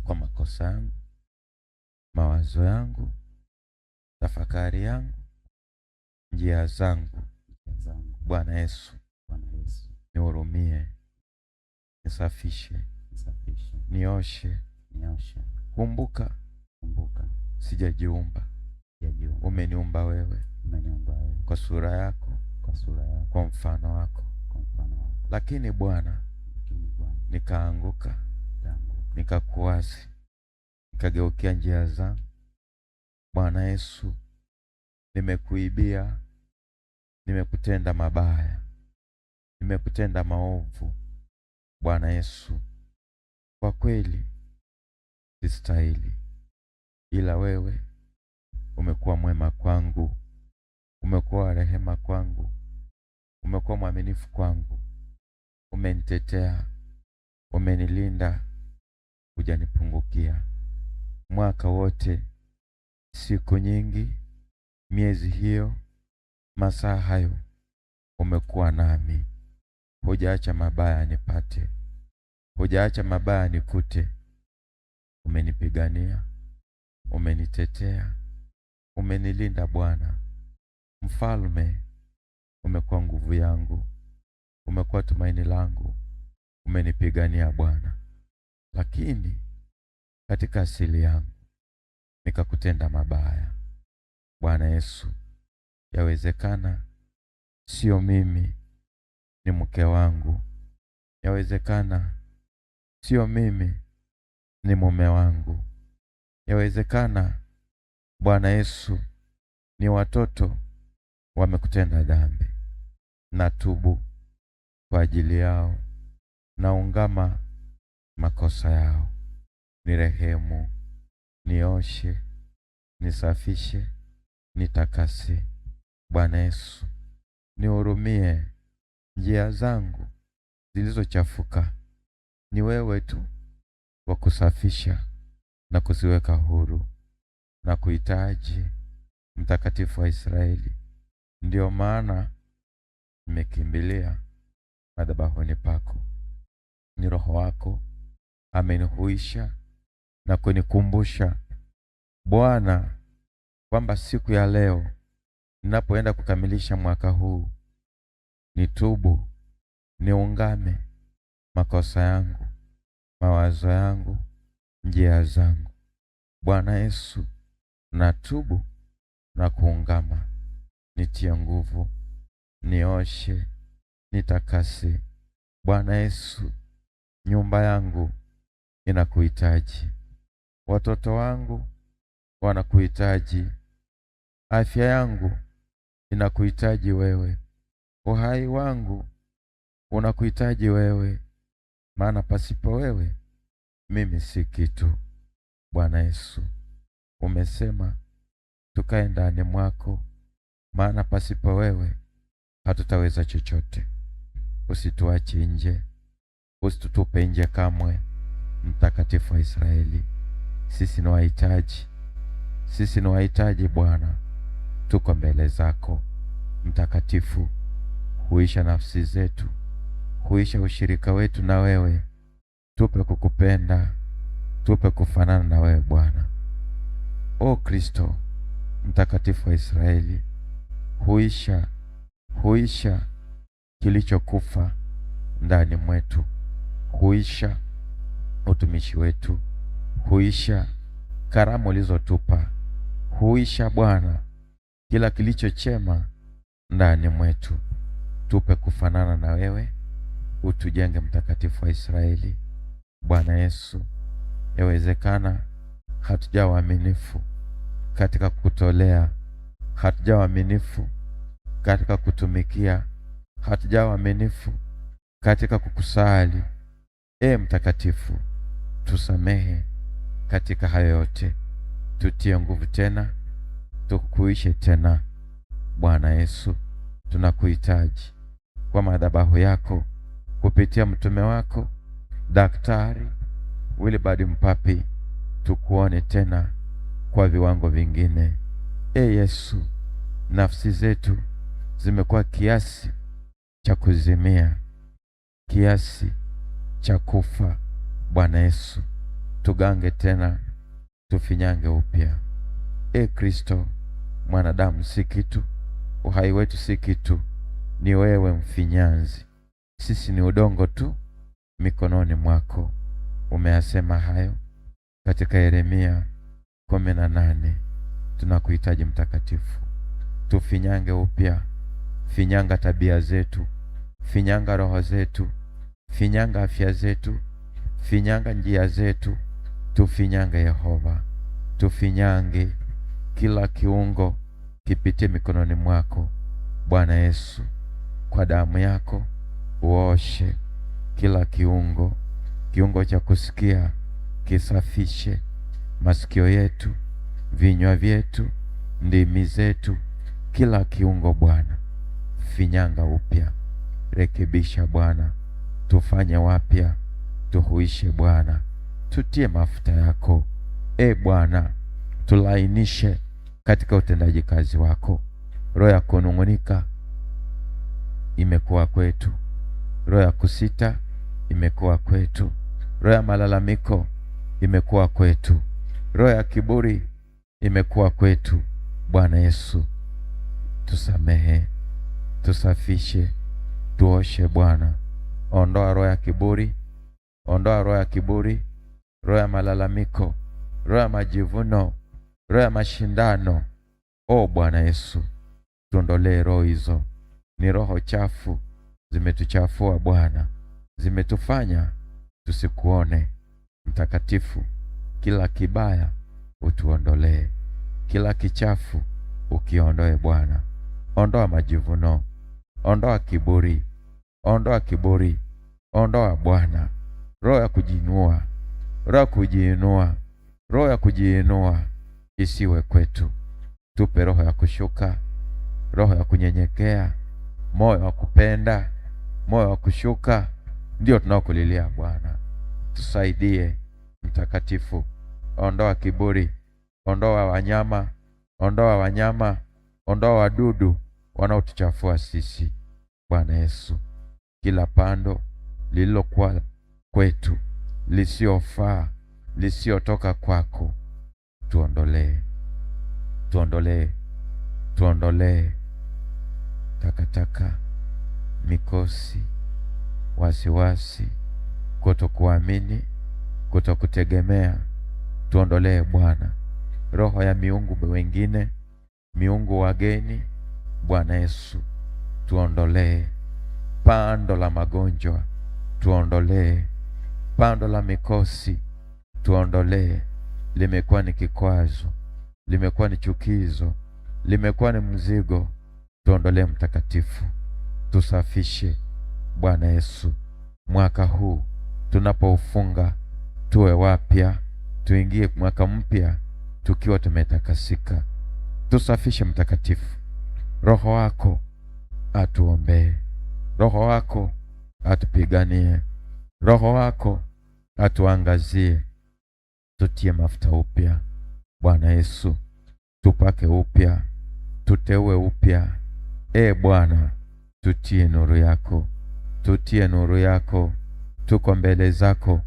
S2: kwa makosa yangu, mawazo yangu, tafakari yangu, njia zangu. Bwana Yesu, nihurumie, nisafishe, nioshe. Kumbuka, sijajiumba, umeniumba wewe kwa sura yako, kwa mfano wako. Lakini Bwana, nikaanguka, nikakuasi, nikageukia njia zangu. Bwana Yesu, nimekuibia, nimekutenda mabaya, nimekutenda maovu. Bwana Yesu, kwa kweli sistahili, ila wewe umekuwa mwema kwangu, umekuwa rehema kwangu, umekuwa mwaminifu kwangu, umenitetea, umenilinda, hujanipungukia. Mwaka wote, siku nyingi, miezi hiyo, masaa hayo, umekuwa nami. Hujaacha mabaya nipate, hujaacha mabaya nikute. Umenipigania, umenitetea, umenilinda Bwana. Mfalme, umekuwa nguvu yangu, umekuwa tumaini langu, umenipigania Bwana. Lakini katika asili yangu nikakutenda mabaya. Bwana Yesu, yawezekana sio mimi, ni mke wangu. Yawezekana sio mimi, ni mume wangu. Yawezekana Bwana Yesu, ni watoto wamekutenda dhambi. Natubu kwa ajili yao, naungama makosa yao. Nirehemu, nioshe, nisafishe, nitakase. Bwana Yesu, nihurumie njia zangu zilizochafuka. Ni wewe tu wa kusafisha na kuziweka huru, na kuhitaji mtakatifu wa Israeli. Ndio maana nimekimbilia madhabahuni pako. Ni Roho wako amenihuisha na kunikumbusha Bwana kwamba siku ya leo ninapoenda kukamilisha mwaka huu, nitubu, niungame makosa yangu, mawazo yangu, njia zangu. Bwana Yesu, natubu na kuungama. Nitie nguvu, nioshe, nitakase. Bwana Yesu, nyumba yangu inakuhitaji, watoto wangu wanakuhitaji, afya yangu inakuhitaji wewe, uhai wangu unakuhitaji wewe, maana pasipo wewe mimi si kitu. Bwana Yesu, umesema tukae ndani mwako, maana pasipo wewe hatutaweza chochote. Usituache nje, usitutupe nje kamwe. Mtakatifu wa Israeli, sisi ni wahitaji, sisi ni wahitaji Bwana. Tuko mbele zako mtakatifu, huisha nafsi zetu, huisha ushirika wetu na wewe. tupe kukupenda, tupe kufanana na wewe Bwana. O Kristo mtakatifu wa Israeli, huisha kilichokufa ndani mwetu, huisha utumishi wetu, huisha karamu ulizotupa, huisha Bwana kila kilicho chema ndani mwetu. Tupe kufanana na wewe, utujenge mtakatifu wa Israeli. Bwana Yesu, yawezekana hatujawa waaminifu katika kutolea, hatujawa waaminifu katika kutumikia, hatujawa waaminifu katika kukusali. Mtakatifu, tusamehe katika hayo yote, tutie nguvu tena, tukuishe tena. Bwana Yesu, tunakuhitaji kwa madhabahu yako kupitia mtume wako Daktari Wilbard Mpapi, tukuone tena kwa viwango vingine. Yesu, nafsi zetu zimekuwa kiasi cha kuzimia, kiasi cha kufa. Bwana Yesu, tugange tena, tufinyange upya. Kristo, mwanadamu si kitu, uhai wetu si kitu, ni wewe mfinyanzi. Sisi ni udongo tu mikononi mwako. Umeyasema hayo katika Yeremia 18. Tunakuhitaji mtakatifu, tufinyange upya. Finyanga tabia zetu, finyanga roho zetu, finyanga afya zetu, finyanga njia zetu, tufinyange Yehova, tufinyange kila kiungo kipitie mikononi mwako. Bwana Yesu, kwa damu yako uoshe kila kiungo. Kiungo cha kusikia kisafishe masikio yetu, vinywa vyetu, ndimi zetu, kila kiungo Bwana. Finyanga upya, rekebisha Bwana, tufanye wapya, tuhuishe Bwana, tutie mafuta yako. Bwana, tulainishe katika utendaji kazi wako. Roho ya kunung'unika imekuwa kwetu, roho ya kusita imekuwa kwetu, roho ya malalamiko imekuwa kwetu, roho ya kiburi imekuwa kwetu. Bwana Yesu, tusamehe, tusafishe, tuoshe Bwana. Ondoa roho ya kiburi, ondoa roho ya kiburi, roho ya malalamiko, roho ya majivuno, roho ya mashindano. Bwana Yesu, tuondolee roho hizo. Ni roho chafu, zimetuchafua Bwana, zimetufanya tusikuone. Mtakatifu, kila kibaya utuondolee, kila kichafu ukiondoe Bwana. Ondoa majivuno, ondoa kiburi, ondoa kiburi, ondoa Bwana roho ya kujiinua, roho ya kujiinua, roho ya kujiinua isiwe kwetu. Tupe roho ya kushuka, roho ya kunyenyekea, moyo wa kupenda, moyo wa kushuka. Ndio tunaokulilia Bwana. Tusaidie mtakatifu. Ondoa kiburi, ondoa wanyama, ondoa wanyama, ondoa wadudu wanaotuchafua sisi. Bwana Yesu, kila pando lililokuwa kwetu lisiofaa, lisiotoka kwako, tuondolee, tuondolee, tuondolee takataka, mikosi, wasiwasi, kutokuamini, kutokutegemea. Tuondolee Bwana roho ya miungu wengine, miungu wageni. Bwana Yesu, tuondolee pando la magonjwa, tuondolee pando la mikosi, tuondolee. Limekuwa ni kikwazo, limekuwa ni chukizo, limekuwa ni mzigo. Tuondolee mtakatifu, tusafishe Bwana Yesu. Mwaka huu tunapoufunga tuwe wapya, tuingie mwaka mpya tukiwa tumetakasika. Tusafishe mtakatifu. Roho wako atuombee, Roho wako atupiganie, Roho wako atuangazie. Tutie mafuta upya Bwana Yesu, tupake upya, tuteue upya. Bwana, tutie nuru yako, tutie nuru yako. Tuko mbele zako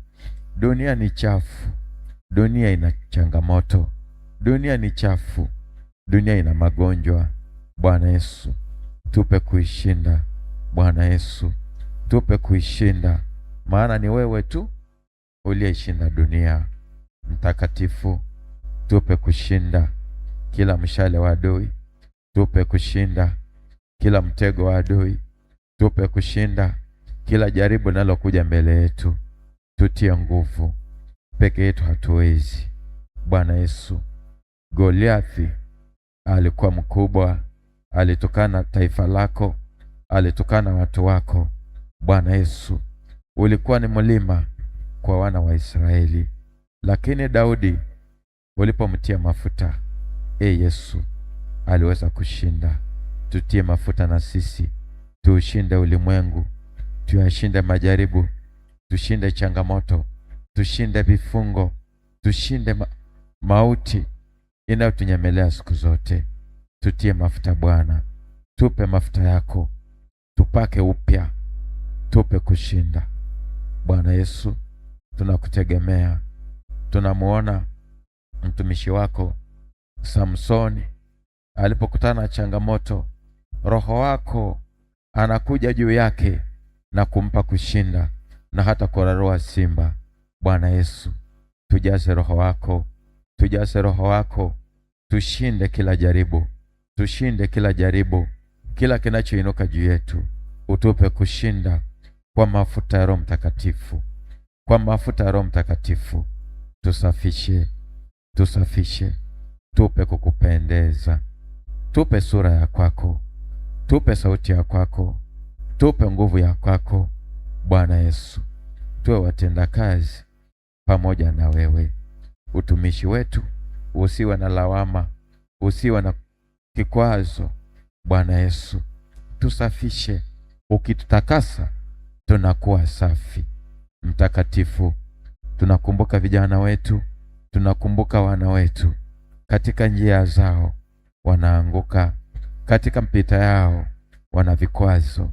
S2: Dunia ni chafu, dunia ina changamoto, dunia ni chafu, dunia ina magonjwa. Bwana Yesu, tupe kuishinda. Bwana Yesu, tupe kuishinda, maana ni wewe tu uliyeishinda dunia. Mtakatifu, tupe kushinda kila mshale wa adui, tupe kushinda kila mtego wa adui, tupe kushinda kila jaribu linalokuja mbele yetu. Tutie nguvu, peke yetu hatuwezi. Bwana Yesu, Goliathi alikuwa mkubwa, alitukana taifa lako, alitukana watu wako. Bwana Yesu, ulikuwa ni mlima kwa wana wa Israeli, lakini Daudi ulipomtia mafuta, Yesu, aliweza kushinda. Tutie mafuta na sisi tuushinde ulimwengu, tuyashinde majaribu, tushinde changamoto, tushinde vifungo, tushinde mauti inayotunyemelea siku zote. Tutie mafuta Bwana, tupe mafuta yako, tupake upya, tupe kushinda. Bwana Yesu, tunakutegemea. Tunamuona mtumishi wako Samsoni alipokutana na changamoto, Roho wako anakuja juu yake na kumpa kushinda na hata kurarua simba. Bwana Yesu, tujaze Roho wako, tujaze Roho wako, tushinde kila jaribu, tushinde kila jaribu, kila kinachoinuka juu yetu. Utupe kushinda kwa mafuta ya Roho Mtakatifu, kwa mafuta ya Roho Mtakatifu. Tusafishe, tusafishe, tupe kukupendeza, tupe sura ya kwako, tupe sauti ya kwako, tupe nguvu ya kwako. Bwana Yesu, tuwe watendakazi pamoja na wewe. Utumishi wetu usiwe na lawama, usiwe na kikwazo. Bwana Yesu, tusafishe. Ukitutakasa tunakuwa safi. Mtakatifu, tunakumbuka vijana wetu, tunakumbuka wana wetu, katika njia zao wanaanguka, katika mpita yao wana vikwazo.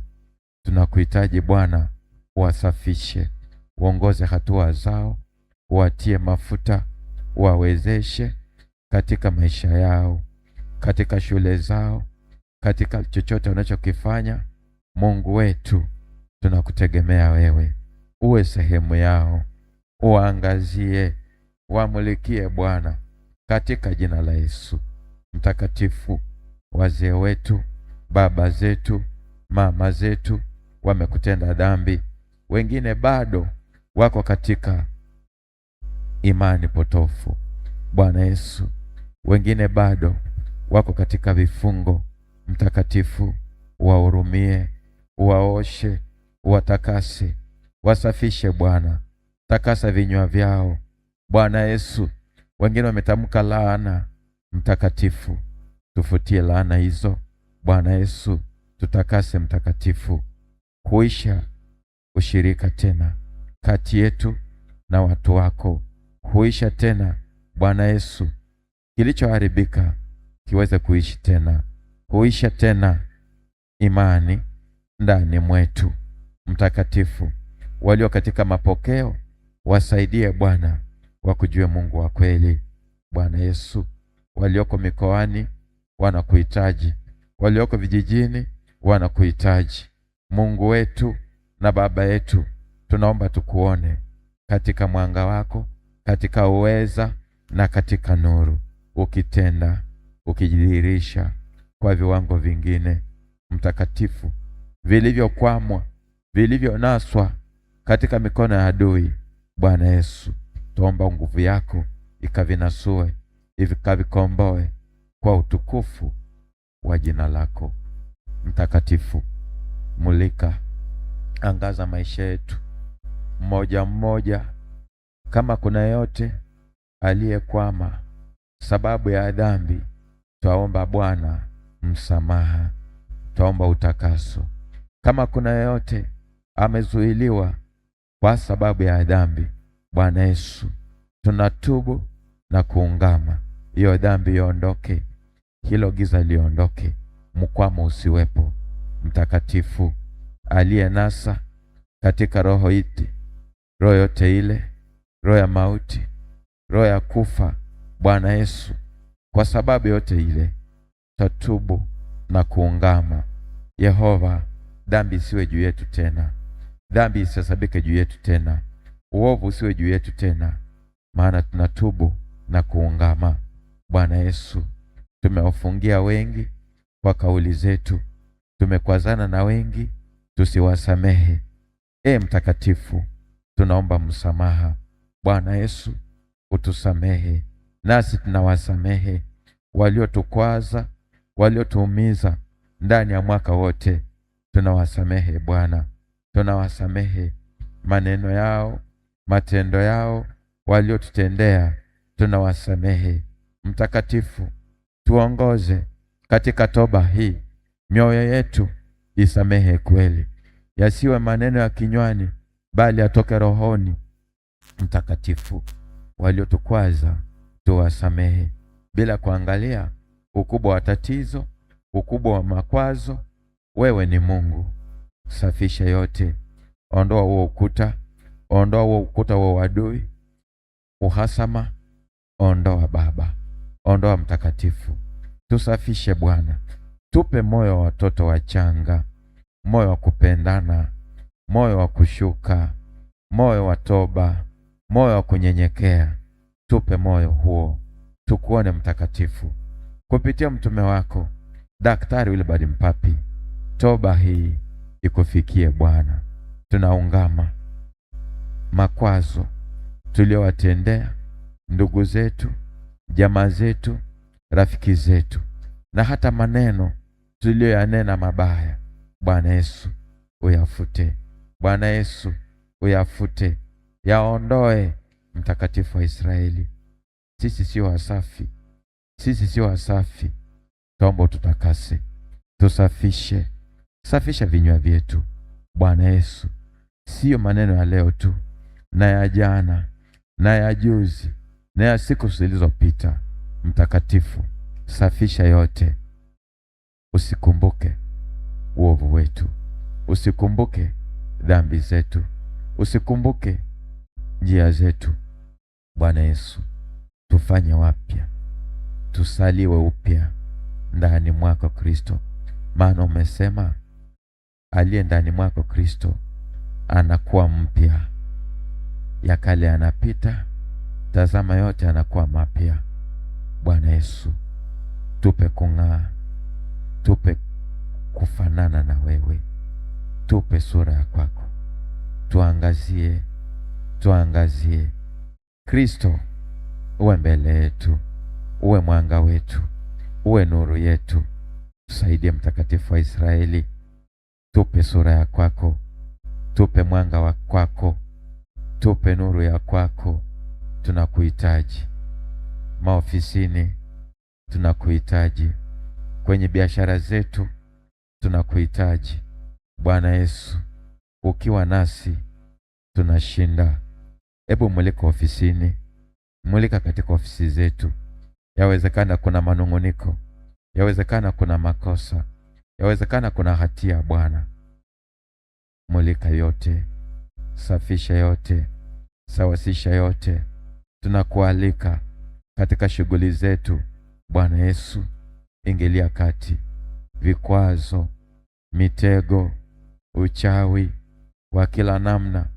S2: Tunakuhitaji Bwana, uwasafishe, uongoze hatua zao, uwatie mafuta, uwawezeshe katika maisha yao, katika shule zao, katika chochote wanachokifanya. Mungu wetu, tunakutegemea wewe, uwe sehemu yao, uangazie, wamulikie Bwana, katika jina la Yesu. Mtakatifu, wazee wetu, baba zetu, mama zetu wamekutenda dhambi, wengine bado wako katika imani potofu. Bwana Yesu, wengine bado wako katika vifungo. Mtakatifu, wahurumie, waoshe, watakase, wasafishe Bwana, takasa vinywa vyao. Bwana Yesu, wengine wametamka laana. Mtakatifu, tufutie laana hizo. Bwana Yesu, tutakase. Mtakatifu, huisha ushirika tena kati yetu na watu wako, huisha tena. Bwana Yesu, kilichoharibika kiweze kuishi tena, huisha tena imani ndani mwetu. Mtakatifu, walio katika mapokeo wasaidie Bwana, wakujue Mungu wa kweli. Bwana Yesu, walioko mikoani wanakuhitaji, walioko vijijini wanakuhitaji. Mungu wetu na Baba yetu, tunaomba tukuone katika mwanga wako, katika uweza na katika nuru, ukitenda, ukijidhihirisha kwa viwango vingine. Mtakatifu, vilivyokwamwa, vilivyonaswa katika mikono ya adui, Bwana Yesu, tuomba nguvu yako ikavinasue, ikavikomboe kwa utukufu wa jina lako. Mtakatifu, mulika, angaza maisha yetu mmoja mmoja. Kama kuna yote aliyekwama sababu ya dhambi, twaomba Bwana msamaha, twaomba utakaso. Kama kuna yote amezuiliwa kwa sababu ya dhambi, Bwana Yesu, tunatubu na kuungama, hiyo dhambi iondoke, hilo giza liondoke, mkwamo usiwepo. Mtakatifu, aliyenasa katika roho yote ile roho ya mauti, roho ya kufa. Bwana Yesu, kwa sababu yote ile tatubu na kuungama. Yehova, dhambi isiwe juu yetu tena, dhambi isihesabike juu yetu tena, uovu usiwe juu yetu tena, maana tunatubu na kuungama. Bwana Yesu, tumewafungia wengi kwa kauli zetu, tumekwazana na wengi tusiwasamehe. Mtakatifu, tunaomba msamaha. Bwana Yesu, utusamehe, nasi tunawasamehe waliotukwaza, waliotuumiza ndani ya mwaka wote. Tunawasamehe Bwana, tunawasamehe maneno yao, matendo yao waliotutendea, tunawasamehe. Mtakatifu, tuongoze katika toba hii, mioyo yetu isamehe kweli, yasiwe maneno ya kinywani, bali atoke rohoni. Mtakatifu, waliotukwaza tuwasamehe, bila kuangalia ukubwa wa tatizo, ukubwa wa makwazo. Wewe ni Mungu, safisha yote, ondoa huo ukuta, ondoa huo ukuta wa uadui, uhasama, ondoa Baba, ondoa Mtakatifu, tusafishe Bwana, tupe moyo wa watoto wachanga, moyo wa kupendana, moyo wa kushuka, moyo wa toba, moyo wa kunyenyekea. Tupe moyo huo, tukuone Mtakatifu, kupitia mtume wako Daktari Wilbard Mpapi. Toba hii ikufikie Bwana. Tunaungama makwazo tuliowatendea ndugu zetu, jamaa zetu, rafiki zetu, na hata maneno tuliyoyanena mabaya. Bwana Yesu, uyafute. Bwana Yesu, uyafute, yaondoe. Mtakatifu wa Israeli, sisi sio wasafi, sisi sio wasafi. Tuombe tutakase, tusafishe, safisha vinywa vyetu Bwana Yesu, sio maneno ya leo tu, na ya jana, na ya juzi, na ya siku zilizopita. Mtakatifu, safisha yote. Usikumbuke uovu wetu, usikumbuke dhambi zetu, usikumbuke njia zetu. Bwana Yesu, tufanye wapya, tusaliwe upya ndani mwako Kristo, maana umesema aliye ndani mwako Kristo anakuwa mpya, ya kale yanapita, tazama yote anakuwa mapya. Bwana Yesu, tupe kung'aa, tupe kufanana na wewe, tupe sura ya kwako, tuangazie, tuangazie. Kristo, uwe mbele yetu, uwe mwanga wetu, uwe nuru yetu. Tusaidie Mtakatifu wa Israeli, tupe sura ya kwako, tupe mwanga wa kwako, tupe nuru ya kwako. Tunakuhitaji maofisini, tunakuhitaji kwenye biashara zetu, tunakuhitaji Bwana Yesu. Ukiwa nasi tunashinda. Hebu mulika ofisini, mulika katika ofisi zetu. Yawezekana kuna manunguniko, yawezekana kuna makosa, yawezekana kuna hatia. Bwana, mulika yote, safisha yote, sawasisha yote. Tunakualika katika shughuli zetu Bwana Yesu, ingilia kati. Vikwazo, mitego, uchawi wa kila namna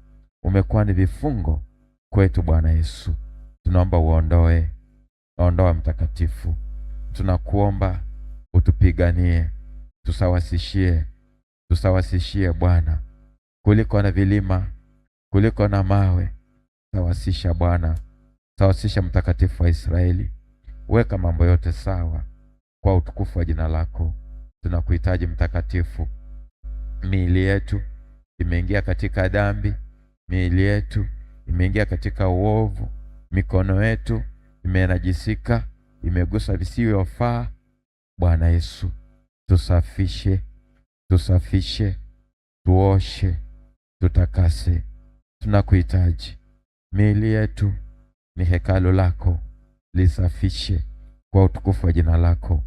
S2: umekuwa ni vifungo kwetu Bwana Yesu. Tunaomba uondoe, ondoa Mtakatifu. Tunakuomba utupiganie, tusawasishie, tusawasishie Bwana, kuliko na vilima, kuliko na mawe. Sawasisha Bwana, sawasisha Mtakatifu wa Israeli. Weka mambo yote sawa kwa utukufu wa jina lako. Tunakuhitaji Mtakatifu. Miili yetu imeingia katika dhambi, miili yetu imeingia katika uovu, mikono yetu imenajisika, imegusa visivyofaa. Bwana Yesu, tusafishe, tusafishe, tuoshe, tutakase. Tunakuhitaji. Miili yetu ni hekalu lako, lisafishe kwa utukufu wa jina lako.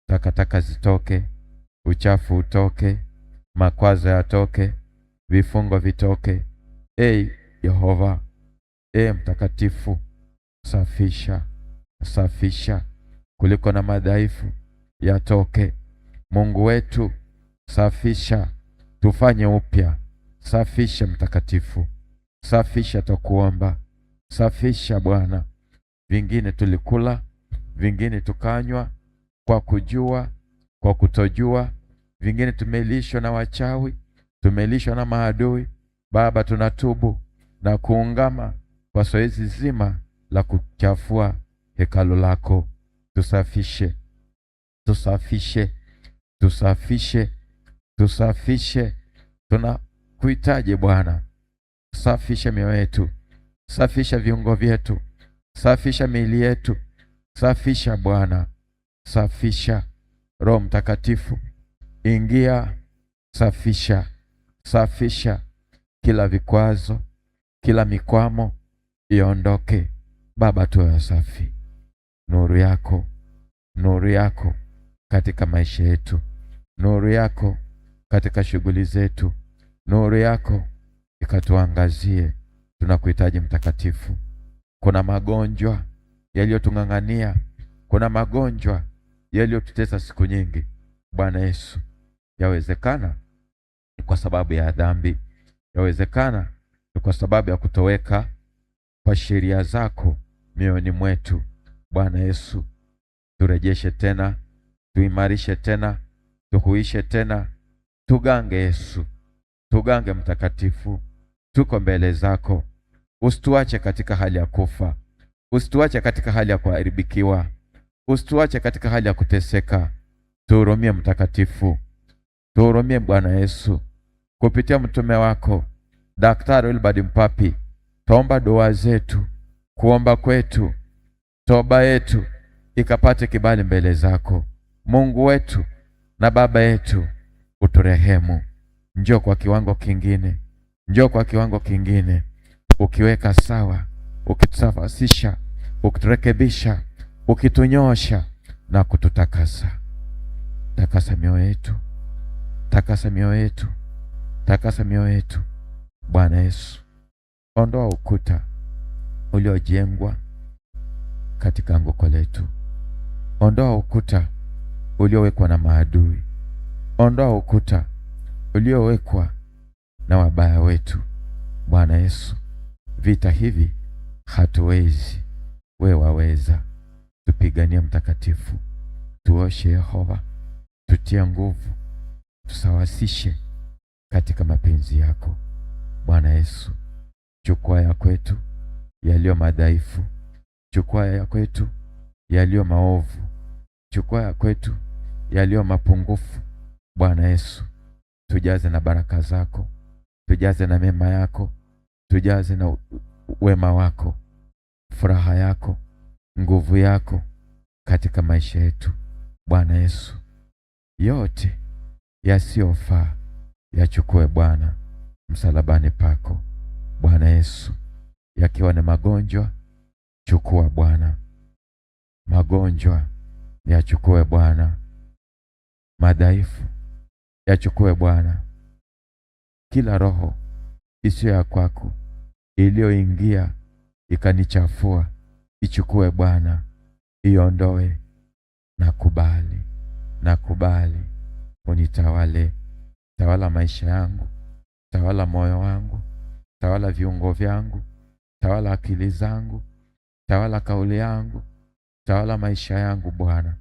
S2: Takataka zitoke, uchafu utoke, makwazo yatoke, vifungo vitoke. Yehova, Mtakatifu, safisha, safisha, kuliko na madhaifu yatoke. Mungu wetu, safisha, tufanye upya. Safisha Mtakatifu, safisha, tukuomba, safisha Bwana. Vingine tulikula, vingine tukanywa kwa kujua, kwa kutojua, vingine tumelishwa na wachawi, tumelishwa na maadui. Baba, tunatubu na kuungama kwa zoezi zima la kuchafua hekalu lako. Tusafishe, tusafishe, tusafishe, tusafishe. Tunakuhitaji Bwana. Safisha mioyo yetu, safisha viungo vyetu, safisha miili yetu, safisha Bwana, safisha. Roho Mtakatifu, ingia, safisha, safisha. Kila vikwazo, kila mikwamo iondoke. Baba, tuwe safi. Nuru yako, nuru yako katika maisha yetu, nuru yako katika shughuli zetu, nuru yako ikatuangazie. Tunakuhitaji Mtakatifu. Kuna magonjwa yaliyotung'ang'ania, kuna magonjwa yaliyotutesa siku nyingi. Bwana Yesu, yawezekana ni kwa sababu ya dhambi, yawezekana ni kwa sababu ya kutoweka kwa sheria zako mioyoni mwetu. Bwana Yesu, turejeshe tena, tuimarishe tena, tuhuishe tena, tugange Yesu, tugange Mtakatifu. Tuko mbele zako, usituache katika hali ya kufa, usituache katika hali ya kuharibikiwa, usituache katika hali ya kuteseka. Tuhurumie Mtakatifu, tuhurumie Bwana Yesu. Kupitia mtume wako Daktari Wilbard Mpapi, tuomba dua zetu, kuomba kwetu, toba yetu ikapate kibali mbele zako. Mungu wetu na Baba yetu, uturehemu. Njoo kwa kiwango kingine, njoo kwa kiwango kingine, ukiweka sawa, ukitusafisha, ukiturekebisha, ukitunyosha na kututakasa. Takasa mioyo yetu, takasa mioyo yetu, takasa mioyo yetu. Bwana Yesu, ondoa ukuta uliojengwa katika anguko letu, ondoa ukuta uliowekwa na maadui, ondoa ukuta uliowekwa na wabaya wetu. Bwana Yesu, vita hivi hatuwezi, wewe waweza. Tupiganie Mtakatifu, tuoshe Yehova, tutie nguvu, tusawasishe katika mapenzi yako. Bwana Yesu, chukua ya kwetu yaliyo madhaifu, chukua ya kwetu yaliyo maovu, chukua ya kwetu yaliyo mapungufu. Bwana Yesu, tujaze na baraka zako, tujaze na mema yako, tujaze na wema wako, furaha yako, nguvu yako katika maisha yetu. Bwana Yesu, yote yasiyofaa yachukue Bwana msalabani pako. Bwana Yesu, yakiwa ni magonjwa, chukua Bwana magonjwa, yachukue Bwana madhaifu, yachukue Bwana. Kila roho isiyo ya kwako iliyoingia ikanichafua, ichukue Bwana, iondoe. Nakubali, nakubali, unitawale. Tawala maisha yangu, tawala moyo wangu, tawala viungo vyangu, tawala akili zangu, tawala kauli yangu, tawala maisha yangu Bwana,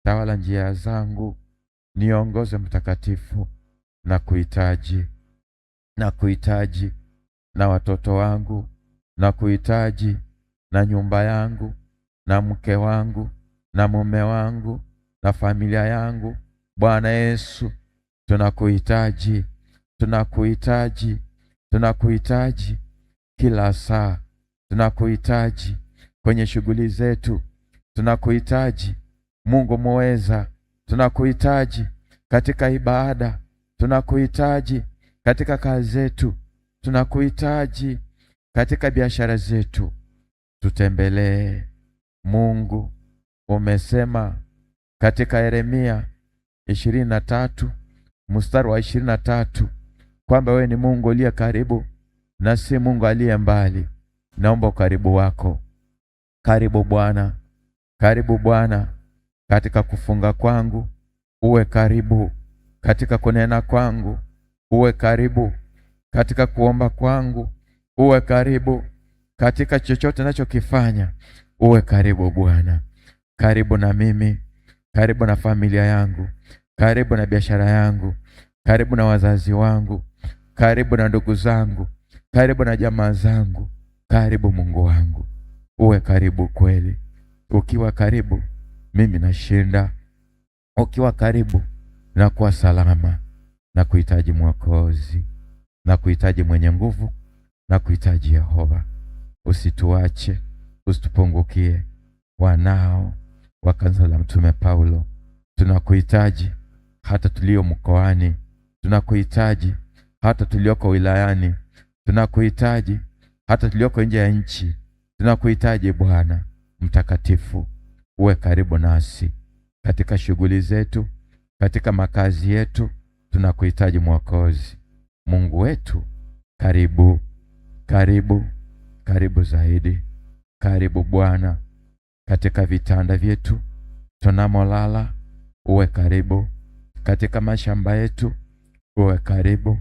S2: tawala njia zangu. Niongoze Mtakatifu, na kuhitaji, na kuhitaji na watoto wangu, na kuhitaji na nyumba yangu, na mke wangu, na mume wangu, na familia yangu. Bwana Yesu, tunakuhitaji, tunakuhitaji, tunakuhitaji kila saa, tunakuhitaji kwenye shughuli zetu, tunakuhitaji Mungu muweza, tunakuhitaji katika ibada, tunakuhitaji katika kazi zetu, tunakuhitaji katika biashara zetu. Tutembelee Mungu. Umesema katika Yeremia 23 mstari wa 23 kwamba wewe ni Mungu aliye karibu na si Mungu aliye mbali. naomba ukaribu wako. Karibu Bwana, karibu Bwana katika kufunga kwangu, uwe karibu katika kunena kwangu, uwe karibu katika kuomba kwangu, uwe karibu katika chochote ninachokifanya, uwe karibu Bwana. Karibu na mimi, karibu na familia yangu, karibu na biashara yangu, karibu na wazazi wangu, karibu na ndugu zangu, karibu na jamaa zangu. Karibu Mungu wangu, uwe karibu kweli. Ukiwa karibu mimi nashinda, ukiwa karibu na kuwa salama. Na kuhitaji Mwokozi, na kuhitaji mwenye nguvu, na kuhitaji Yehova. Usituache, usitupungukie. Wanao wa kanisa la Mtume Paulo, tunakuhitaji hata tulio mkoani, tunakuhitaji hata tulioko wilayani, tunakuhitaji hata tulioko nje ya nchi. Tunakuhitaji Bwana mtakatifu, uwe karibu nasi katika shughuli zetu, katika makazi yetu. Tunakuhitaji Mwokozi. Mungu wetu, karibu, karibu, karibu zaidi. Karibu Bwana katika vitanda vyetu tunamolala, uwe karibu. Katika mashamba yetu, uwe karibu.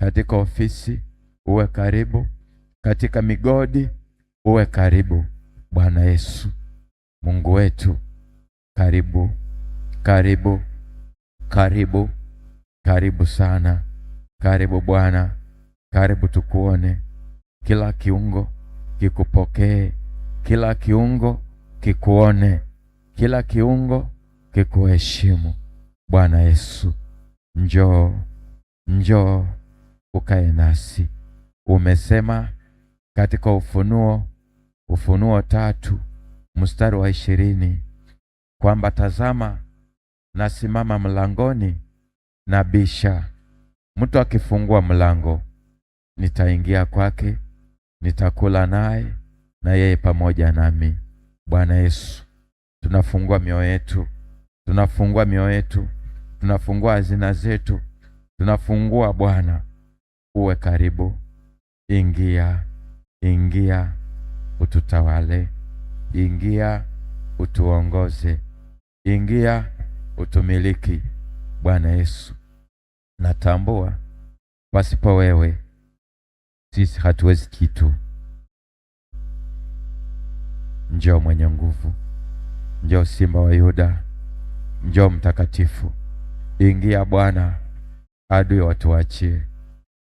S2: Katika ofisi, uwe karibu. Katika migodi, uwe karibu. Bwana Yesu, Mungu wetu, karibu, karibu, karibu, karibu sana. Karibu Bwana, karibu tukuone. Kila kiungo kikupokee, kila kiungo kikuone, kila kiungo kikuheshimu. Bwana Yesu, njoo, njoo ukae nasi. Umesema katika Ufunuo 3 mstari wa 20 kwamba tazama, nasimama mlangoni nabisha. Mtu akifungua mlango, nitaingia kwake, nitakula naye na yeye pamoja nami. Bwana Yesu, tunafungua mioyo yetu, tunafungua mioyo yetu, tunafungua hazina zetu, tunafungua Bwana, uwe karibu. Ingia, ingia ututawale, ingia utuongoze, ingia utumiliki. Bwana Yesu, natambua pasipo wewe sisi hatuwezi kitu. Njoo mwenye nguvu, njoo Simba wa Yuda, njoo mtakatifu. Ingia Bwana, adui watuachie.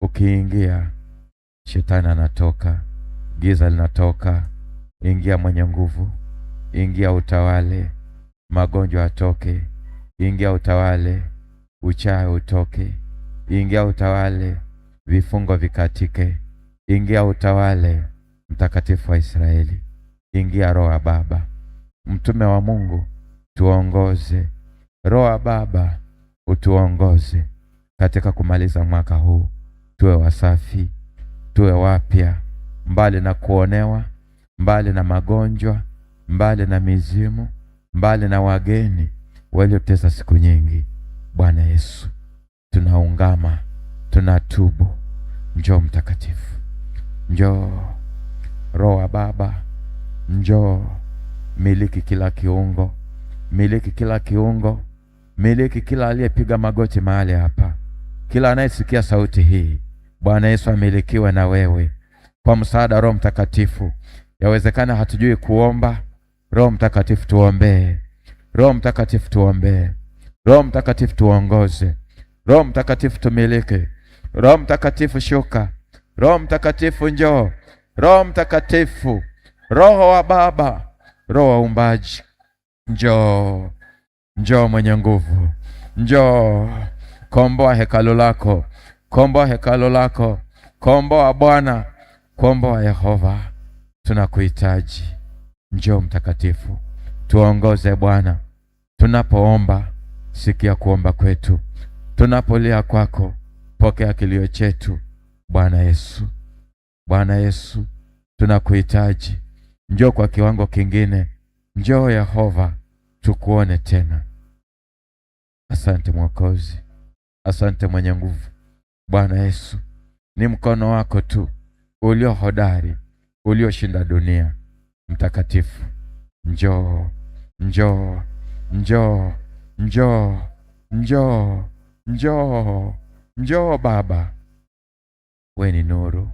S2: Ukiingia shetani anatoka, giza linatoka. Ingia mwenye nguvu, ingia utawale, magonjwa atoke. Ingia utawale, uchawi utoke. Ingia utawale, vifungo vikatike. Ingia utawale, mtakatifu wa Israeli. Ingia Roho wa Baba, mtume wa Mungu, tuongoze. Roho wa Baba, utuongoze katika kumaliza mwaka huu. Tuwe wasafi, tuwe wapya, mbali na kuonewa, mbali na magonjwa, mbali na mizimu, mbali na wageni waliotesa siku nyingi. Bwana Yesu, tunaungama, tunatubu. Njoo mtakatifu, njoo Roho wa Baba, njoo miliki kila kiungo, miliki kila kiungo, miliki kila aliyepiga magoti mahali hapa, kila anayesikia sauti hii. Bwana Yesu, amilikiwe na wewe kwa msaada Roho Mtakatifu. Yawezekana hatujui kuomba. Roho Mtakatifu tuombee, Roho Mtakatifu tuombee, Roho Mtakatifu tuongoze, Roho Mtakatifu tumiliki. Roho Mtakatifu shuka, Roho Mtakatifu njoo, Roho Mtakatifu, Roho wa Baba, Roho wa uumbaji, njoo, njoo mwenye nguvu, njoo. Komboa hekalu lako, komboa hekalu lako, komboa Bwana, komboa Yehova. Tunakuhitaji. Njoo mtakatifu, tuongoze Bwana. Tunapoomba, sikia kuomba kwetu. Tunapolia kwako, pokea kilio chetu. Bwana Yesu, Bwana Yesu, tunakuhitaji. Njoo kwa kiwango kingine. Njoo Yehova, tukuone tena. Asante Mwokozi, asante mwenye nguvu. Bwana Yesu, ni mkono wako tu ulio hodari ulioshinda dunia. Mtakatifu, njoo, njoo, njoo, njoo, njoo, njoo, njoo Baba. We ni nuru,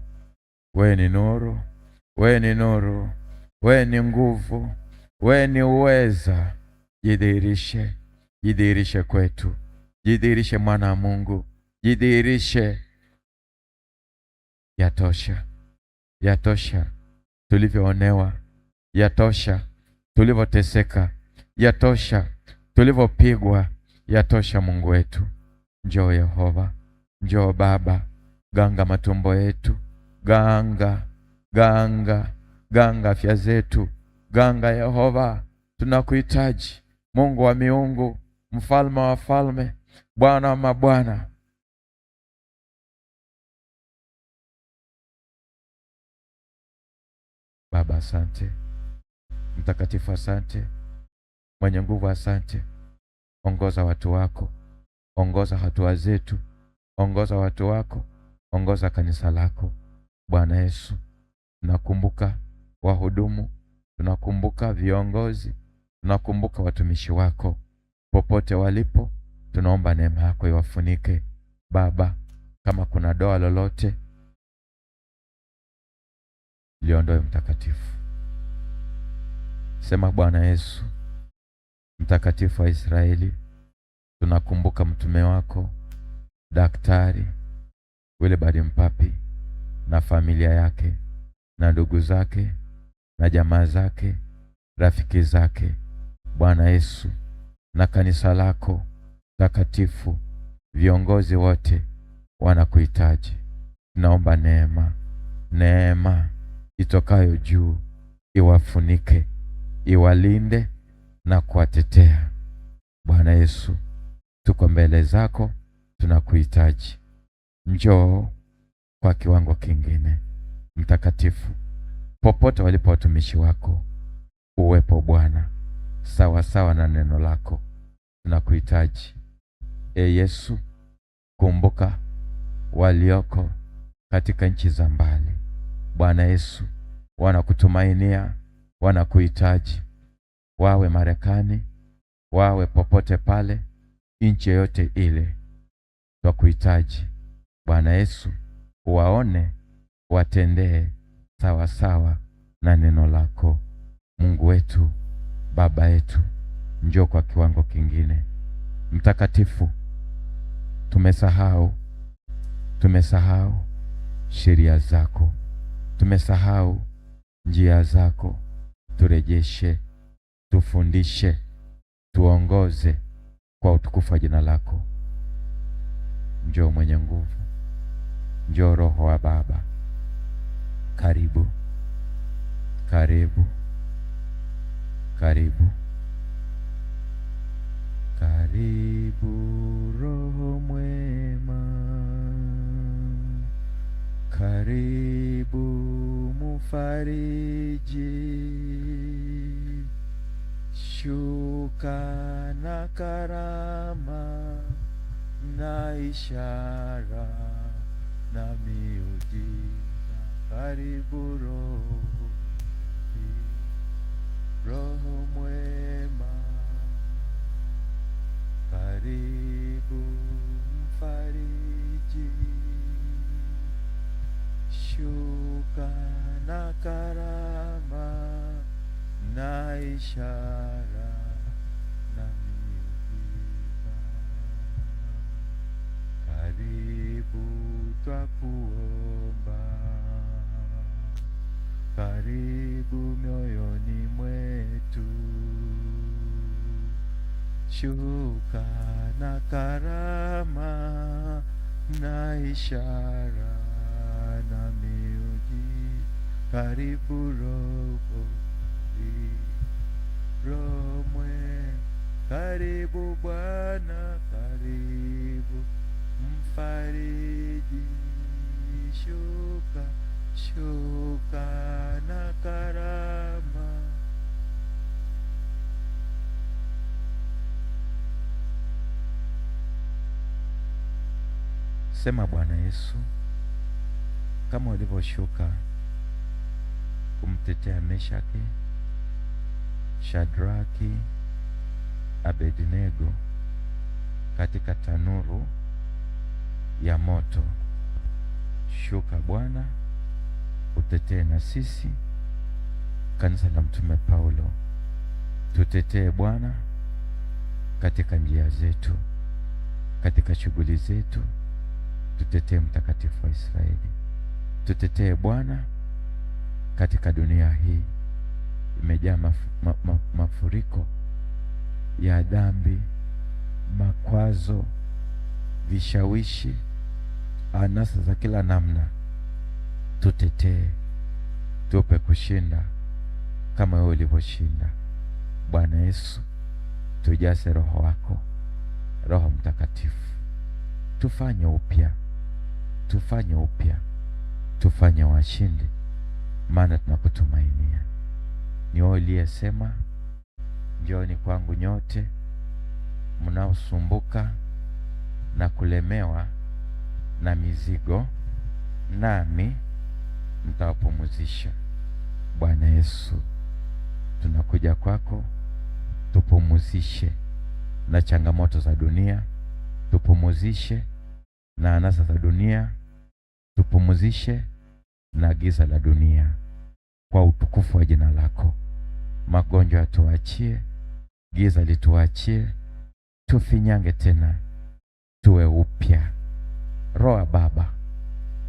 S2: we ni nuru, we ni nuru, we ni nguvu, we ni uweza. Jidhihirishe, jidhihirishe kwetu, jidhihirishe mwana wa Mungu, jidhihirishe. Yatosha, yatosha tulivyoonewa, yatosha tulivyoteseka, yatosha tulivyopigwa, yatosha Mungu wetu. Njoo Yehova, njoo Baba, ganga matumbo yetu, ganga, ganga, ganga afya zetu, ganga Yehova. Tunakuhitaji Mungu wa miungu, mfalme wa falme, Bwana wa mabwana. Baba asante, Mtakatifu asante, mwenye nguvu asante. Ongoza watu wako, ongoza hatua zetu, ongoza watu wako, ongoza kanisa lako. Bwana Yesu, tunakumbuka wahudumu, tunakumbuka viongozi, tunakumbuka watumishi wako popote walipo. Tunaomba neema yako iwafunike Baba. Kama kuna doa lolote, liondoe Mtakatifu. Sema Bwana Yesu, Mtakatifu wa Israeli, tunakumbuka mtume wako Daktari Wilbard Mpapi na familia yake na ndugu zake na jamaa zake, rafiki zake. Bwana Yesu, na kanisa lako takatifu, viongozi wote wanakuhitaji. Naomba neema, neema itokayo juu iwafunike, iwalinde na kuwatetea. Bwana Yesu, tuko mbele zako, tunakuhitaji. Njoo kwa kiwango kingine. Mtakatifu, popote walipo watumishi wako, uwepo Bwana sawa sawa na neno lako. Tunakuhitaji. Yesu, kumbuka walioko katika nchi za mbali. Bwana Yesu, wanakutumainia, wanakuhitaji. Wawe Marekani, wawe popote pale, nchi yote ile, twakuhitaji. Bwana Yesu, waone, watendee sawa sawa na neno lako. Mungu wetu, Baba yetu, njoo kwa kiwango kingine. Mtakatifu, tumesahau sheria zako, tumesahau njia zako. Turejeshe, tufundishe, tuongoze kwa utukufu wa jina lako. Njoo mwenye nguvu, njoo Roho wa Baba. Karibu, karibu, karibu, karibu Roho mwema, karibu Mufariji. Shuka na karama na ishara na miujiza. Karibu Roho mwema, karibu Mfariji. Shuka na karama na ishara na miujiza. Karibu twakuomba, karibu mioyoni mwetu. Shuka na karama na ishara na miujiza. Karibu Roho mwema, karibu Bwana, karibu Mfariji. Shuka, shuka na karama. Sema Bwana Yesu, kama ulivyoshuka kumtetea Meshaki, Shadraki, Abednego katika tanuru ya moto. Shuka Bwana, utetee na sisi. Kanisa la Mtume Paulo, tutetee Bwana katika njia zetu, katika shughuli zetu. Tutetee Mtakatifu wa Israeli. Tutetee Bwana katika dunia hii imejaa mafuriko ya dhambi, makwazo, vishawishi, anasa za kila namna. Tutetee, tupe kushinda kama wewe ulivyoshinda. Bwana Yesu, tujaze Roho wako, Roho Mtakatifu. Tufanye upya, tufanye upya, tufanye washindi, maana tunakutumainia. Ni wewe uliyesema, njooni kwangu nyote mnaosumbuka na kulemewa na mizigo, nami nitawapumzisha. Bwana Yesu, tunakuja kwako, tupumzishe na changamoto za dunia, tupumzishe na anasa za dunia, tupumzishe na giza la dunia, kwa utukufu wa jina lako. Magonjwa yatuachie, giza lituachie, tufinyange tena, tuwe upya. Roho Baba,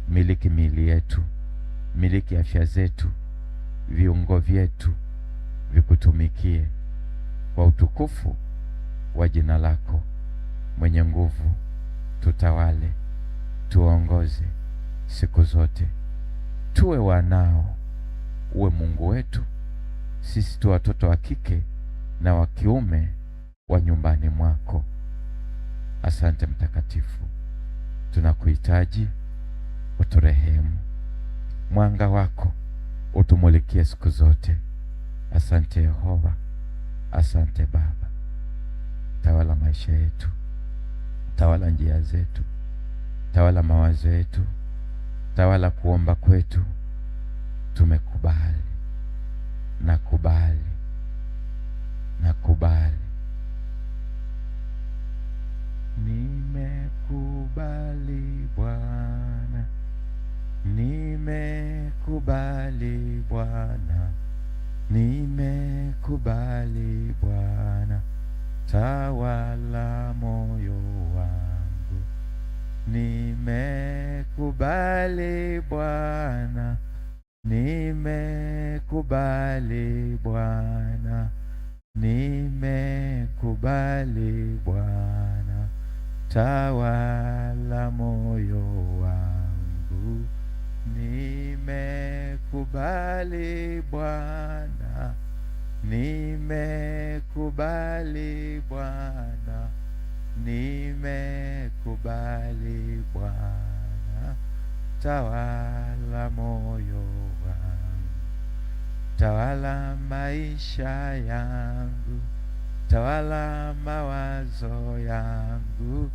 S2: miliki miili yetu, miliki afya zetu, viungo vyetu vikutumikie kwa utukufu wa jina lako. Mwenye nguvu, tutawale, tuongoze siku zote. Tuwe wanao, uwe Mungu wetu. Sisi tu watoto wa kike na wa kiume wa nyumbani mwako. Asante Mtakatifu, tunakuhitaji, uturehemu. Mwanga wako utumulikie siku zote. Asante Yehova, asante Baba. Tawala maisha yetu, tawala njia zetu, tawala mawazo yetu, tawala kuomba kwetu. Tumekubali, nakubali, nakubali. Nimekubali Bwana, nimekubali Bwana, nimekubali Bwana, tawala moyo wangu. Nimekubali Bwana, nimekubali Bwana, nimekubali Bwana, tawala moyo wangu. Nimekubali Bwana, nimekubali Bwana, nimekubali Bwana, tawala moyo wangu. Tawala maisha yangu, tawala mawazo yangu.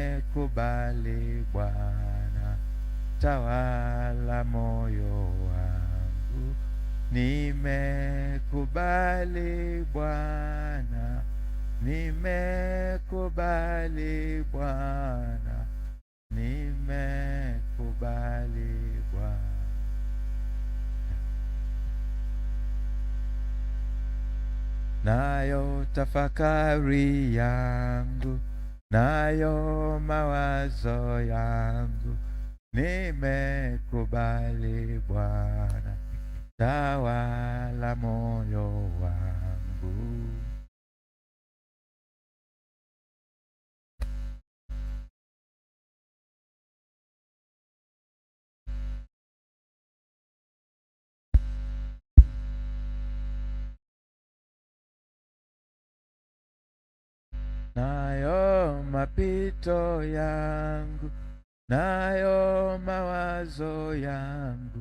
S2: Nimekubali Bwana, tawala moyo wangu. Nimekubali Bwana, nimekubali Bwana, nimekubali Bwana. Nayo tafakari yangu, nayo mawazo yangu. Nimekubali Bwana, tawala moyo wangu. Nayo mapito yangu, nayo mawazo yangu.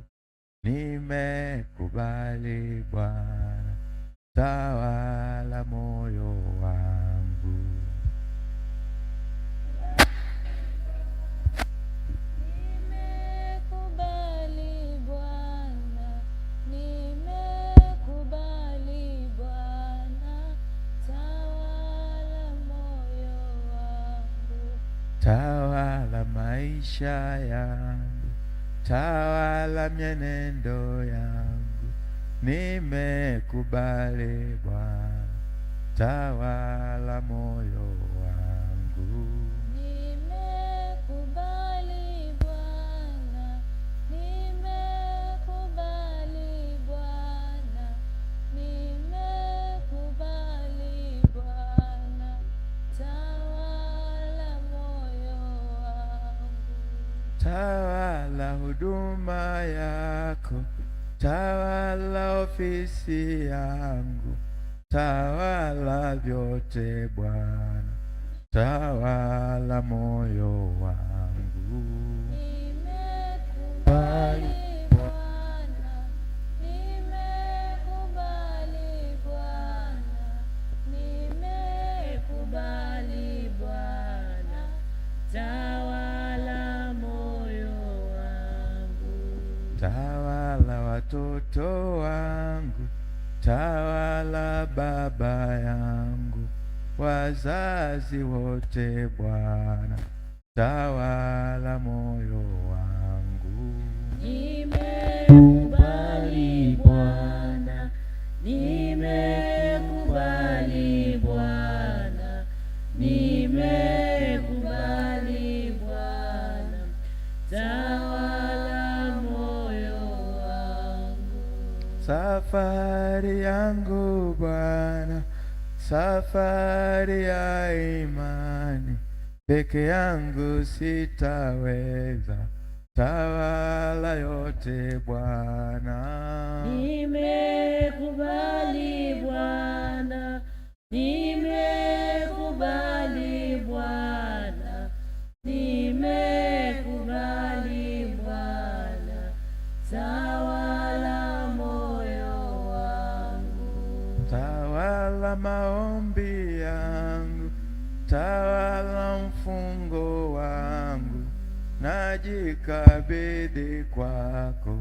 S2: Nimekubali Bwana, tawala moyo wangu.
S3: Nimekubali Bwana,
S2: tawala maisha yangu, tawala mienendo yangu, nimekubali Bwana, tawala moyo wangu.
S3: Nimekubali Bwana, nimekubali Bwana, nimekubali Bwana, tawala moyo wangu.
S2: Tawala huduma yako, tawala ofisi yangu, tawala vyote Bwana, tawala moyo wangu.
S3: Nimekubali Bwana, nimekubali Bwana, nimekubali Bwana, tawala moyo wangu.
S2: Tawala watoto wangu, tawala baba yangu, wazazi wote Bwana, tawala moyo wangu.
S3: Nimekubali Bwana, nimekubali Bwana, nimekubali Bwana, tawala moyo wangu.
S2: Safari yangu Bwana, safari ya imani, peke yangu sitaweza, tawala yote Bwana.
S3: Nimekubali Bwana, nimekubali Bwana, nimekubali Bwana, tawala moyo wangu.
S2: Tawala maombi yangu, tawala mfungo wangu, najikabidhi kwako,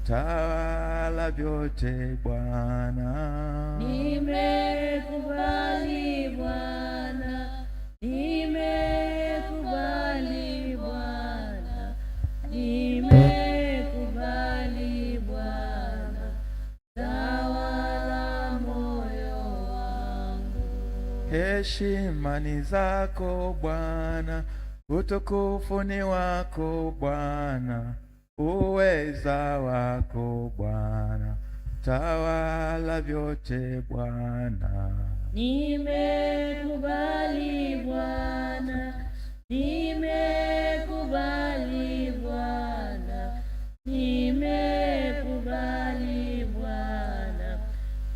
S2: tawala vyote Bwana.
S3: Nimekubali Bwana, nimekubali Bwana, nimekubali Bwana, tawala moyo wangu.
S2: Heshima ni zako Bwana, utukufu ni wako Bwana, uweza wako Bwana, tawala vyote Bwana.
S3: Nimekubali Bwana, nimekubali Bwana, nimekubali Bwana,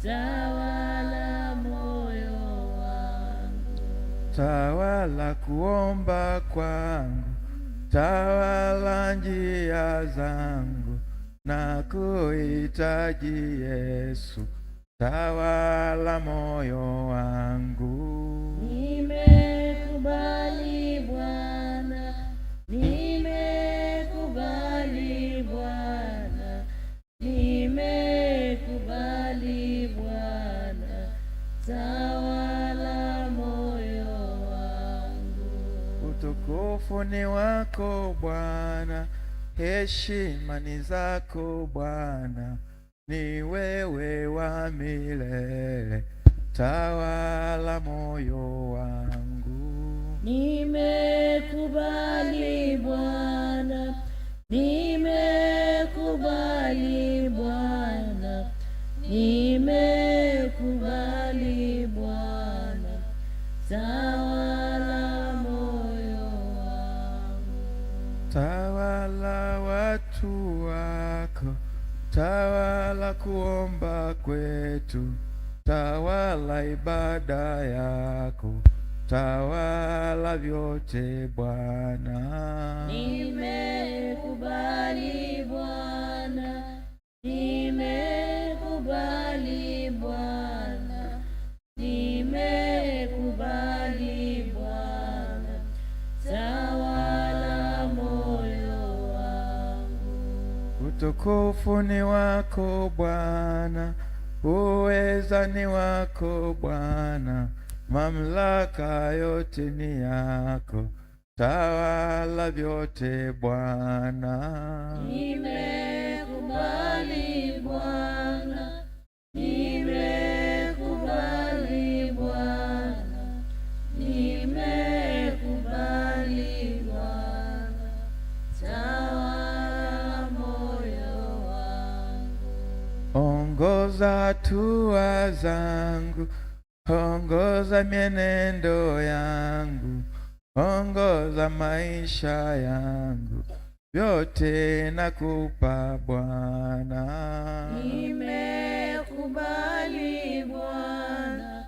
S3: tawala moyo wangu.
S2: Tawala kuomba kwangu, tawala njia zangu, na kuhitaji Yesu, tawala moyo wangu.
S3: Nimekubali Bwana, nimekubali Bwana, nimekubali Bwana, tawala moyo wangu.
S2: Utukufu ni wako Bwana, heshima ni zako Bwana, ni wewe wa milele, tawala moyo wangu.
S3: Nimekubali Bwana, nimekubali Bwana, nimekubali Bwana, tawala moyo wangu.
S2: Tawala watu wako, tawala kuomba kwetu, tawala ibada yako, tawala vyote Bwana.
S3: Nimekubali Bwana, nimekubali Bwana, nimekubali Bwana, tawala moyo wangu.
S2: Utukufu ni wako Bwana, uweza ni wako Bwana, mamlaka yote ni yako, tawala vyote Bwana.
S3: Nimekubali Bwana, nimekubali Bwana, nimekubali Bwana, tawala moyo wangu.
S2: Ongoza hatua zangu, ongoza mienendo yangu, ongoza maisha yangu, vyote nakupa Bwana.
S3: Nimekubali Bwana,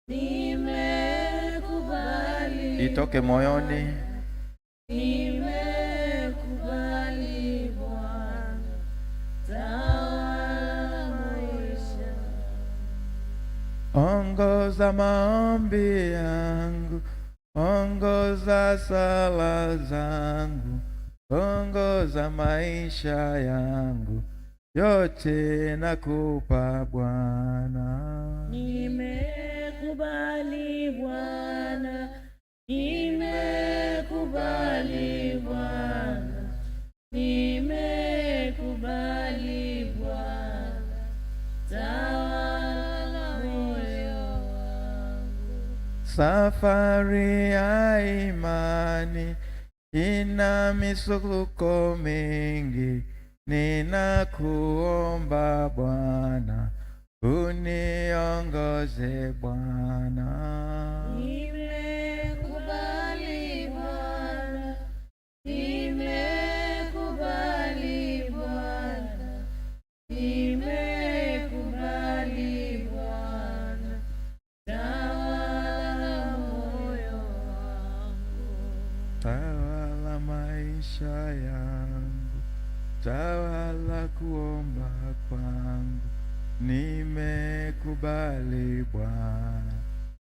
S3: nimekubali.
S2: Itoke moyoni.
S3: Nimekubali Bwana, tawala maisha.
S2: Ongoza maombi yangu, ongoza sala zangu, ongoza maisha yangu, yote nakupa Bwana.
S3: Nimekubali Bwana, nimekubali Bwana, nimekubali Bwana, tawala moyo wangu.
S2: Safari ya imani ina misukumo mingi, ninakuomba Bwana, uniongoze Bwana.
S3: Nimekubali Bwana, nimekubali Bwana, nimekubali Bwana, tawala moyo wangu.
S2: Tawala maisha yangu, tawala kuomba kwangu, nimekubali Bwana,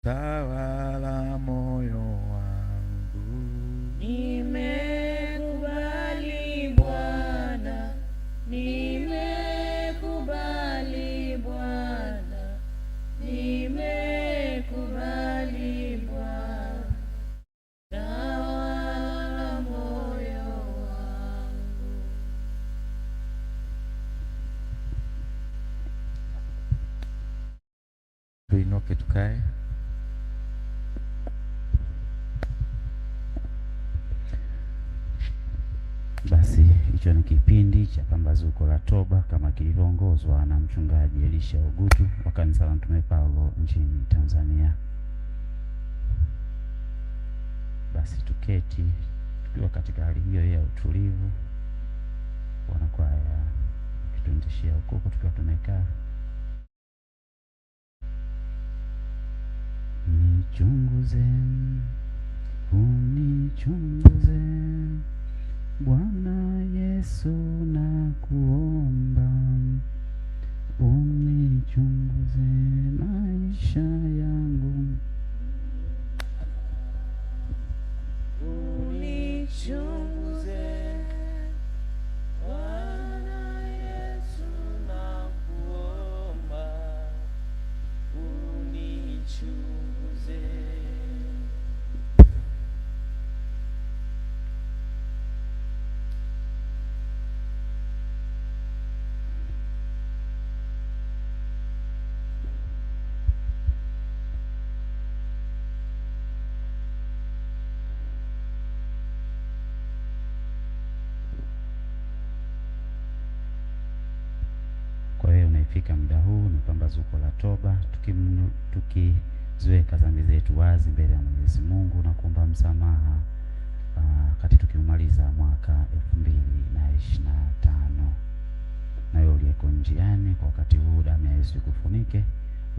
S2: tawala moyo wangu.
S3: Nimekubali Bwana, nimekubali Bwana, nimekubali Bwana, tawala moyo wangu.
S2: Tuinuke tukae.
S1: Basi hicho ni kipindi cha Pambazuko la Toba kama kilivyoongozwa na mchungaji Elisha Ogutu wa kanisa la Mtume Paulo nchini Tanzania. Basi tuketi tukiwa katika hali hiyo ya utulivu, wanakwaya kitundishia huko tukiwa tumekaa. Nichunguze, unichunguze Bwana Yesu, nakuomba unichunguze maisha yangu,
S3: Unichunguze Bwana Yesu, nakuomba unichunguze.
S1: Kwa hiyo unaifika muda huu ni Pambazuko la Toba, tukiziweka dhambi zetu wazi mbele ya Mwenyezi Mungu na kuomba msamaha wakati tukimaliza mwaka 2025. Na wewe uliyeko njiani kwa wakati huu, damu ya Yesu ikufunike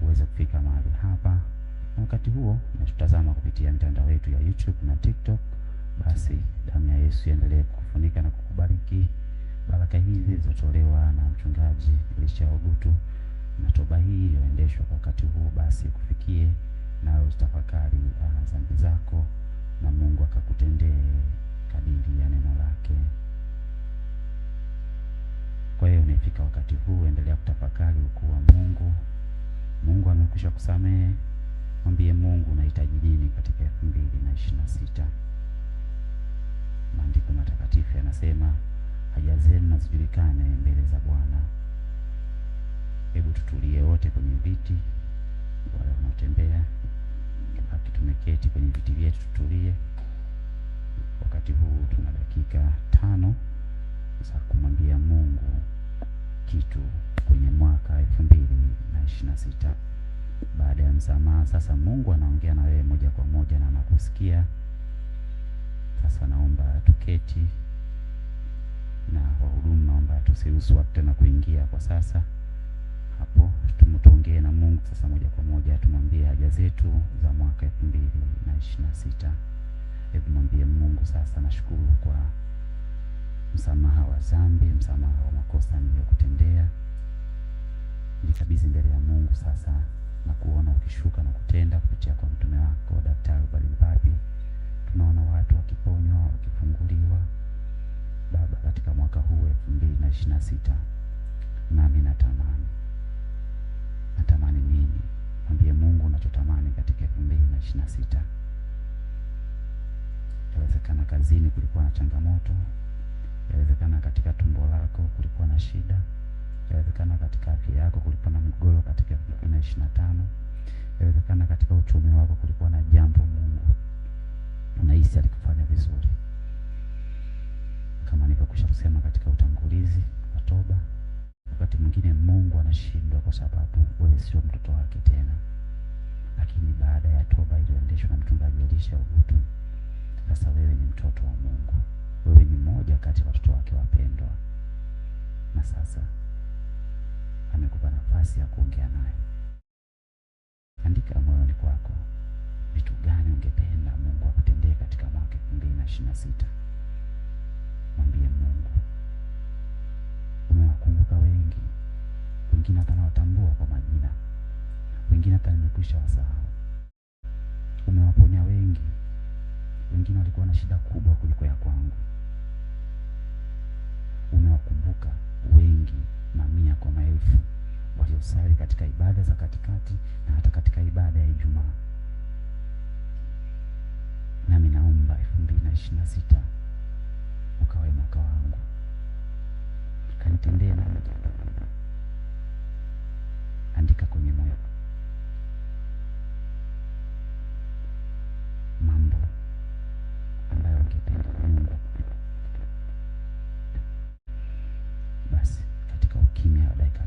S1: uweze kufika mahali hapa. Na wakati huo unatutazama kupitia mitandao yetu ya YouTube na TikTok, basi damu ya Yesu iendelee kukufunika na kukubariki. Baraka hizi zilizotolewa na mchungaji Elisha Ogutu na toba hii iliyoendeshwa kwa wakati huu, basi kufikie na utafakari dhambi zako na Mungu akakutendee kadiri ya neno lake. Kwa hiyo unafika wakati huu, endelea kutafakari ukuu wa Mungu. Mungu amekwisha kusamehe. Mwambie Mungu unahitaji nini katika 2026. Maandiko matakatifu yanasema haja zenu na zijulikane mbele za Bwana. Hebu tutulie wote kwenye viti, wale wanaotembea baki tumeketi kwenye viti vyetu, tutulie. Wakati huu tuna dakika 5 za kumwambia Mungu kitu kwenye mwaka 2026. Baada ya msamaha, sasa Mungu anaongea na wewe moja kwa moja na anakusikia. Sasa naomba tuketi, na wahudumu naomba tusiruhusu tena kuingia kwa sasa. Hapo tumtuongee na Mungu sasa moja kwa moja, tumwambie haja zetu za mwaka 2026. Hebu mwambie Mungu sasa, nashukuru kwa msamaha wa dhambi, msamaha wa makosa niliyokutendea. Nikabidhi mbele ya Mungu sasa, na kuona ukishuka na kutenda kupitia kwa mtume wako Daktari Mpapi. Tunaona watu wakiponywa, wakifunguliwa. Baba, katika mwaka huu 2026, nami natamani nini? Mwambie Mungu unachotamani katika 2026. Inawezekana kazini kulikuwa na changamoto, inawezekana katika tumbo lako kulikuwa na shida, inawezekana katika afya yako kulikuwa na mgogoro katika 2025, inawezekana katika uchumi wako kulikuwa na jambo Mungu unahisi alikufanya vizuri. Kama nilivyokwisha kusema katika utangulizi wa toba, wakati mwingine Mungu anashindwa kwa sababu wewe sio mtoto wake tena. Lakini baada ya toba iliyoendeshwa na mchungaji Elisha Ugutu, sasa wewe ni mtoto wa Mungu. Wewe ni mmoja kati ya watoto wake wapendwa. Na sasa amekupa nafasi ya kuongea naye. Andika moyoni kwako vitu gani ungependa Mungu akutendee katika mwaka 2026. Mwambie Mungu. Umewakumbuka wengi, wengine hata nawatambua kwa majina, wengine hata nimekwisha wasahau. Umewaponya wengi, wengine walikuwa na shida kubwa kuliko ya kwangu. Umewakumbuka wengi, mamia kwa maelfu, waliosali katika ibada za katikati na hata katika ibada ya Ijumaa. Nami naomba 2026 ukawe mwaka wangu. Kanitendee na andika kwenye moyo mambo ambayo ungependa Mungu. Basi katika ukimya wa dakika